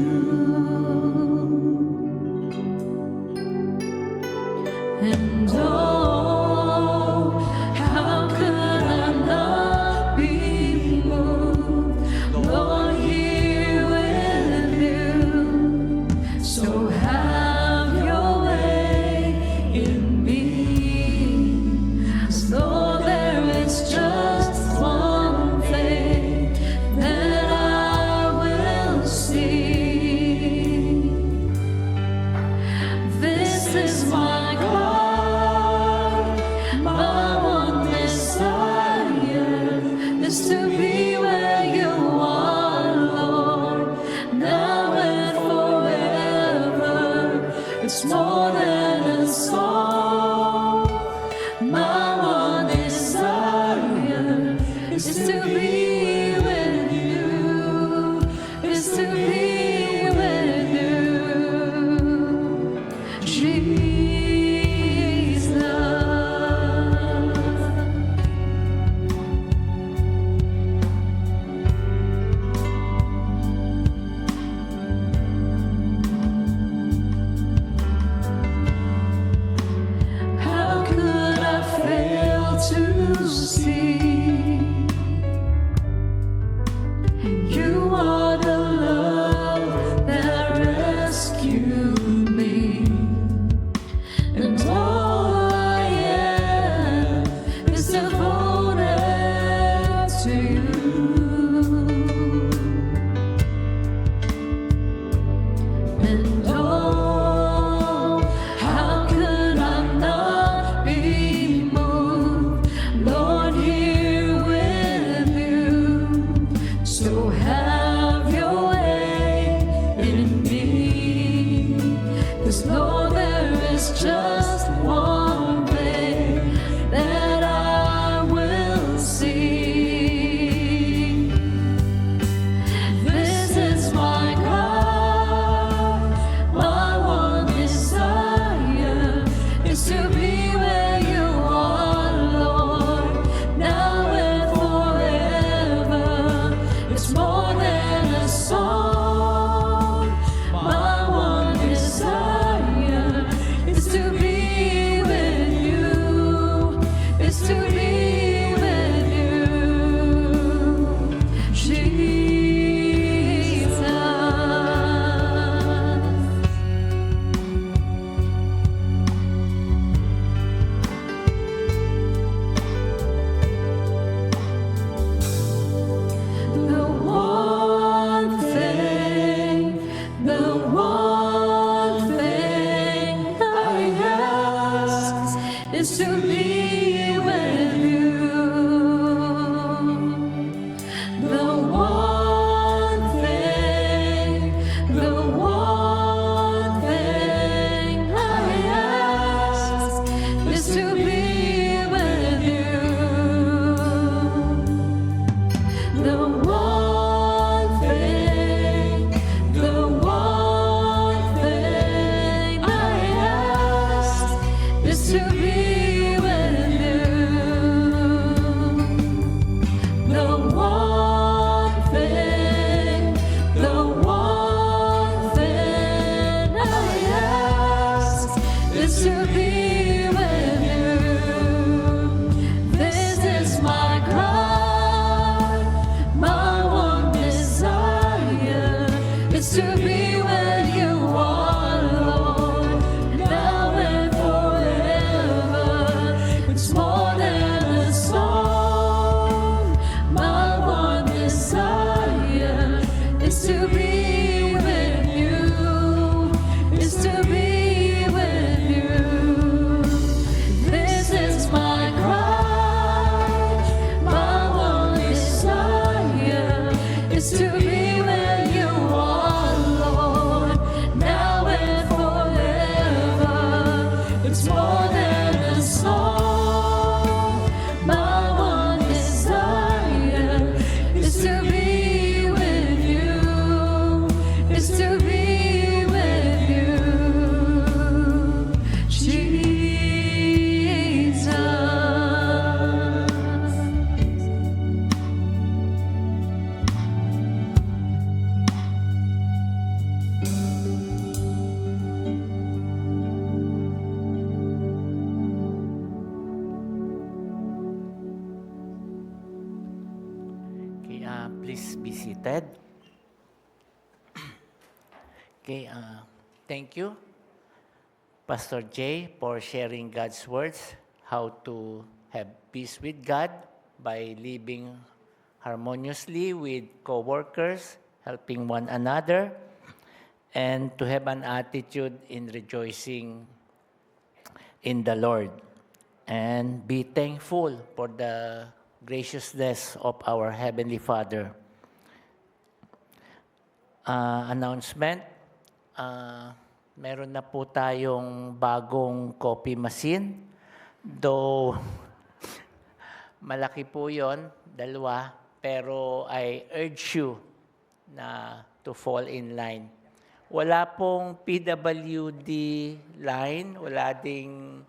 And oh, how could I not be moved, Lord, here with you? So have your way in me, as though there is Please be seated. Okay, thank you, Pastor Jay, for sharing God's words, how to have peace with God by living harmoniously with co-workers, helping one another, and to have an attitude in rejoicing in the Lord. And be thankful for the graciousness of our Heavenly Father. Announcement, meron na po tayong bagong coffee machine. Though malaki po yon, dalawa, pero I urge you na to fall in line. Wala pong PWD line, wala ding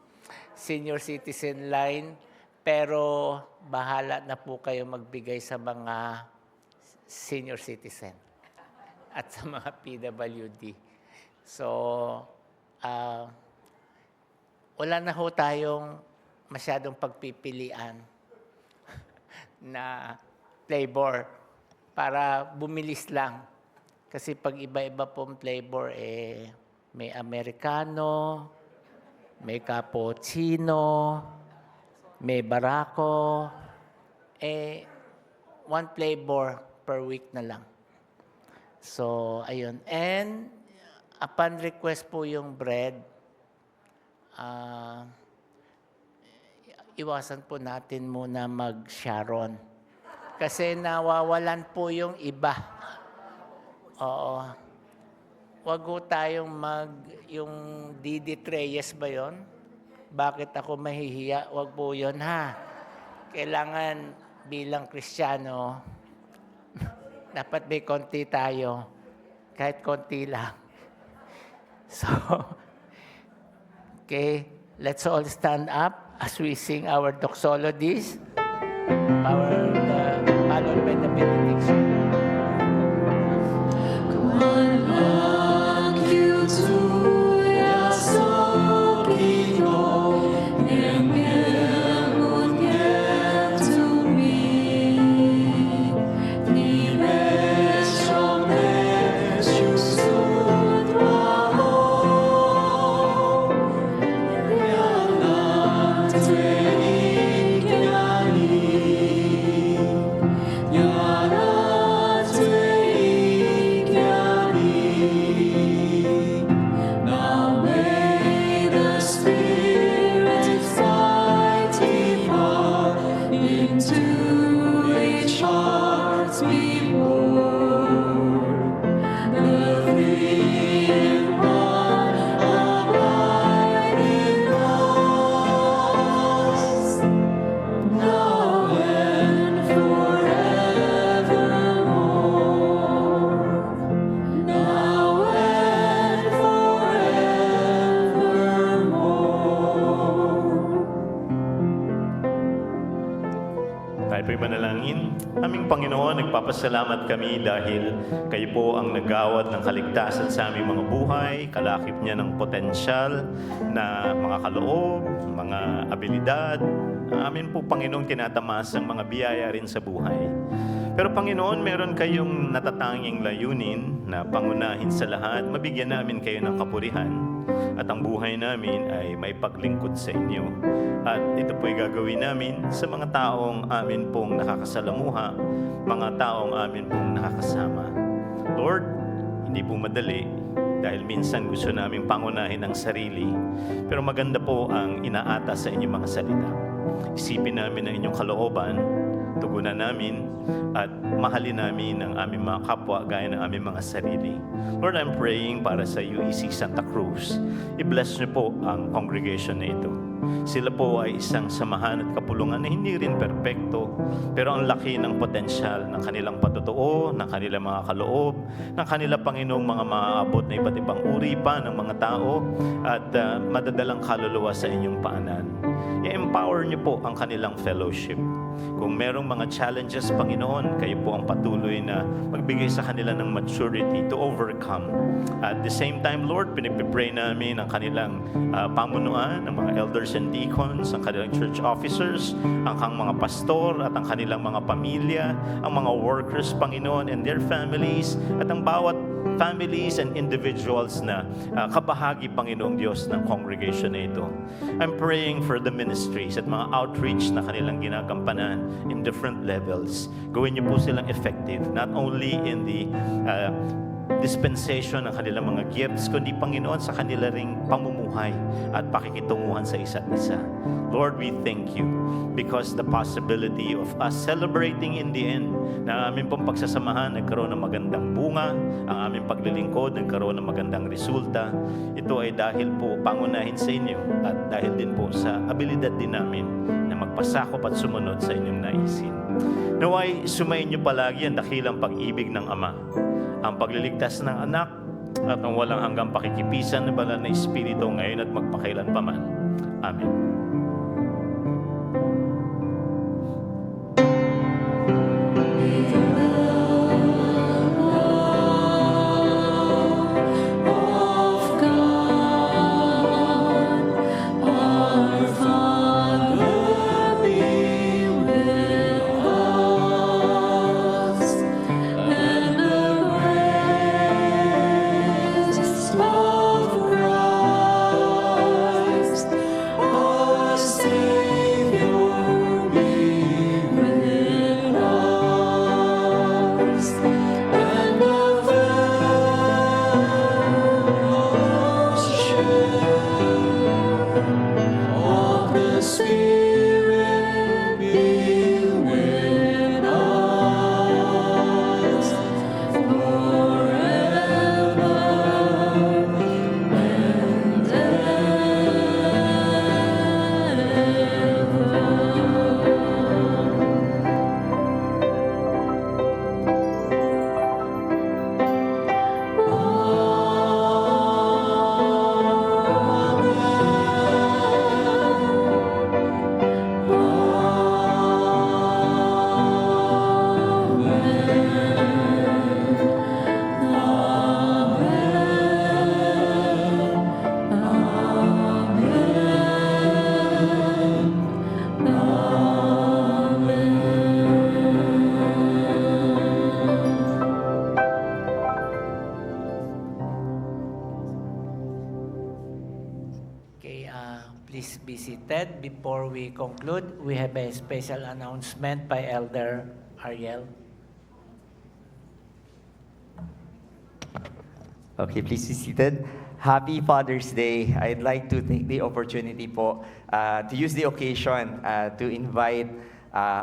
senior citizen line, pero bahala na po kayo magbigay sa mga senior citizen at sa mga PWD. So, wala na ho tayong masyadong pagpipilian na flavor para bumilis lang. Kasi pag iba-iba pong flavor, may Americano, may cappuccino, may barako, one flavor per week na lang. So, ayun. And upon request po yung bread, iwasan po natin muna mag-Sharon. Kasi nawawalan po yung iba. Oo. Wag ho tayong yung Didi Treyes ba yon? Bakit ako mahihiya? Wag po yun, ha? Kailangan bilang Kristiyano, dapat may konti tayo. Kahit konti lang. So, okay, let's all stand up as we sing our doxologies, followed by the benediction. Aming Panginoon, nagpapasalamat kami dahil kayo po ang nagawad ng kaligtasan sa aming mga buhay, kalakip niya ng potensyal na mga kaloob, mga abilidad. Amin po, Panginoon, tinatamas ang mga biyaya rin sa buhay. Pero Panginoon, meron kayong natatanging layunin na pangunahin sa lahat, mabigyan namin kayo ng kapurihan at ang buhay namin ay may paglingkod sa inyo. At ito po'y gagawin namin sa mga taong amin pong nakakasalamuha, mga taong amin pong nakakasama. Lord, hindi po madali dahil minsan gusto namin pangunahin ang sarili, pero maganda po ang inaata sa inyong mga salita. Isipin namin ang inyong kalooban, tugunan namin at mahalin namin ang aming mga kapwa gaya ng aming mga sarili. Lord, I'm praying para sa UEC Santa Cruz. I-bless niyo po ang congregation na ito. Sila po ay isang samahan at kapulungan na hindi rin perpekto, pero ang laki ng potensyal ng kanilang patutuo, ng kanilang mga kaloob, ng kanilang Panginoong mga maaabot na iba't ibang uri pa ng mga tao at madadalang kaluluwa sa inyong paanan. I-empower niyo po ang kanilang fellowship. Kung merong mga challenges, Panginoon, kayo po ang patuloy na magbigay sa kanila ng maturity to overcome. At the same time, Lord, pinipray namin ang kanilang pamunuan, ang mga elders and deacons, ang kanilang church officers, ang mga pastor at ang kanilang mga pamilya, ang mga workers, Panginoon, and their families, at ang bawat families and individuals na kabahagi, Panginoong Diyos, ng congregation na ito. I'm praying for the ministries at mga outreach na kanilang ginagampanan in different levels. Gawin niyo po silang effective, not only in the dispensation ng kanilang mga gifts, kundi, Panginoon, sa kanila ring pamumuhay at pakikitunguhan sa isa't isa. Lord, we thank you because the possibility of us celebrating in the end na aming pong pagsasamahan nagkaroon ng magandang bunga, ang aming paglilingkod nagkaroon ng magandang resulta. Ito ay dahil po pangunahin sa inyo at dahil din po sa abilidad din namin na magpasakop at sumunod sa inyong naisin. Naway, sumayin niyo palagi ang dakilang pag-ibig ng Ama, ang pagliligtas ng anak, at ang walang hanggang pakikipisan ng banal na Espiritu ngayon at magpakailanpaman. Amen. Of God, our Father, be with us, and the grace of Christ, our Savior, be with us, and the of the Spirit be with us forever and Okay, please be seated. Before we conclude, we have a special announcement by Elder Ariel. Okay, please be seated. Happy Father's Day. I'd like to take the opportunity po to use the occasion to invite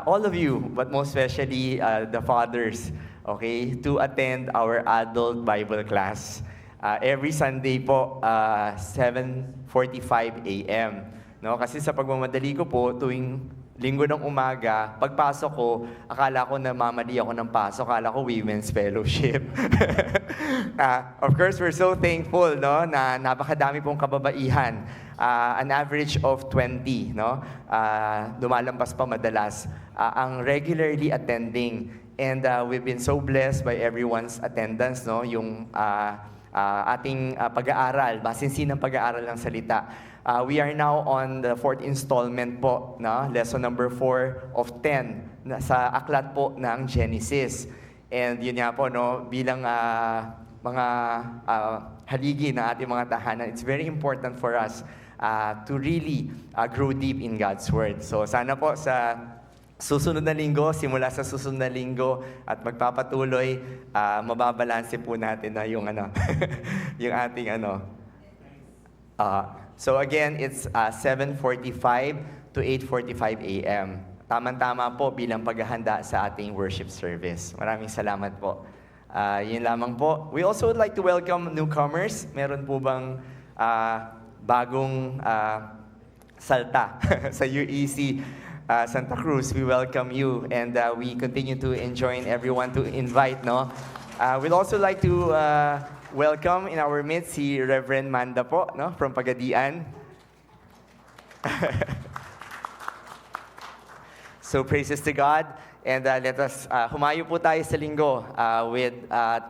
all of you, but most especially the fathers, okay, to attend our adult Bible class. Every Sunday po, 7:45 a.m. No? Kasi sa pagmamadali ko po, tuwing linggo ng umaga, pagpasok ko, akala ko namamali ako ng pasok, akala ko women's fellowship. Of course, we're so thankful, no, na napakadami pong kababaihan. An average of 20, no? Lumalampas pa madalas. Ang regularly attending. And we've been so blessed by everyone's attendance, no? Yung ating pag-aaral, masinsinang pag-aaral ng salita. We are now on the 4th installment po, no? Lesson number 4 of 10 sa aklat po ng Genesis. And yun nga po, no, bilang mga haligi ng ating mga tahanan, it's very important for us to really grow deep in God's Word. So sana po sa susunod na linggo, simula sa susunod na linggo at magpapatuloy, mababalanse po natin na yung yung ating so again, it's 7:45 to 8:45 a.m. Tama-tama po bilang paghahanda sa ating worship service. Maraming salamat po. Yun lamang po. We also would like to welcome newcomers. Meron po bang bagong salta sa UEC Santa Cruz? We welcome you and we continue to enjoin everyone to invite, no? We'd also like to welcome in our midst si Reverend Manda po, no, from Pagadian. So praises to God. And let us, humayo po tayo sa linggo with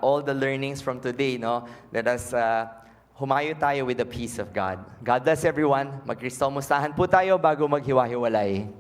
all the learnings from today, no? Let us humayo tayo with the peace of God. God bless everyone. Mag-Kristomustahan po tayo bago maghiwa-hiwalay.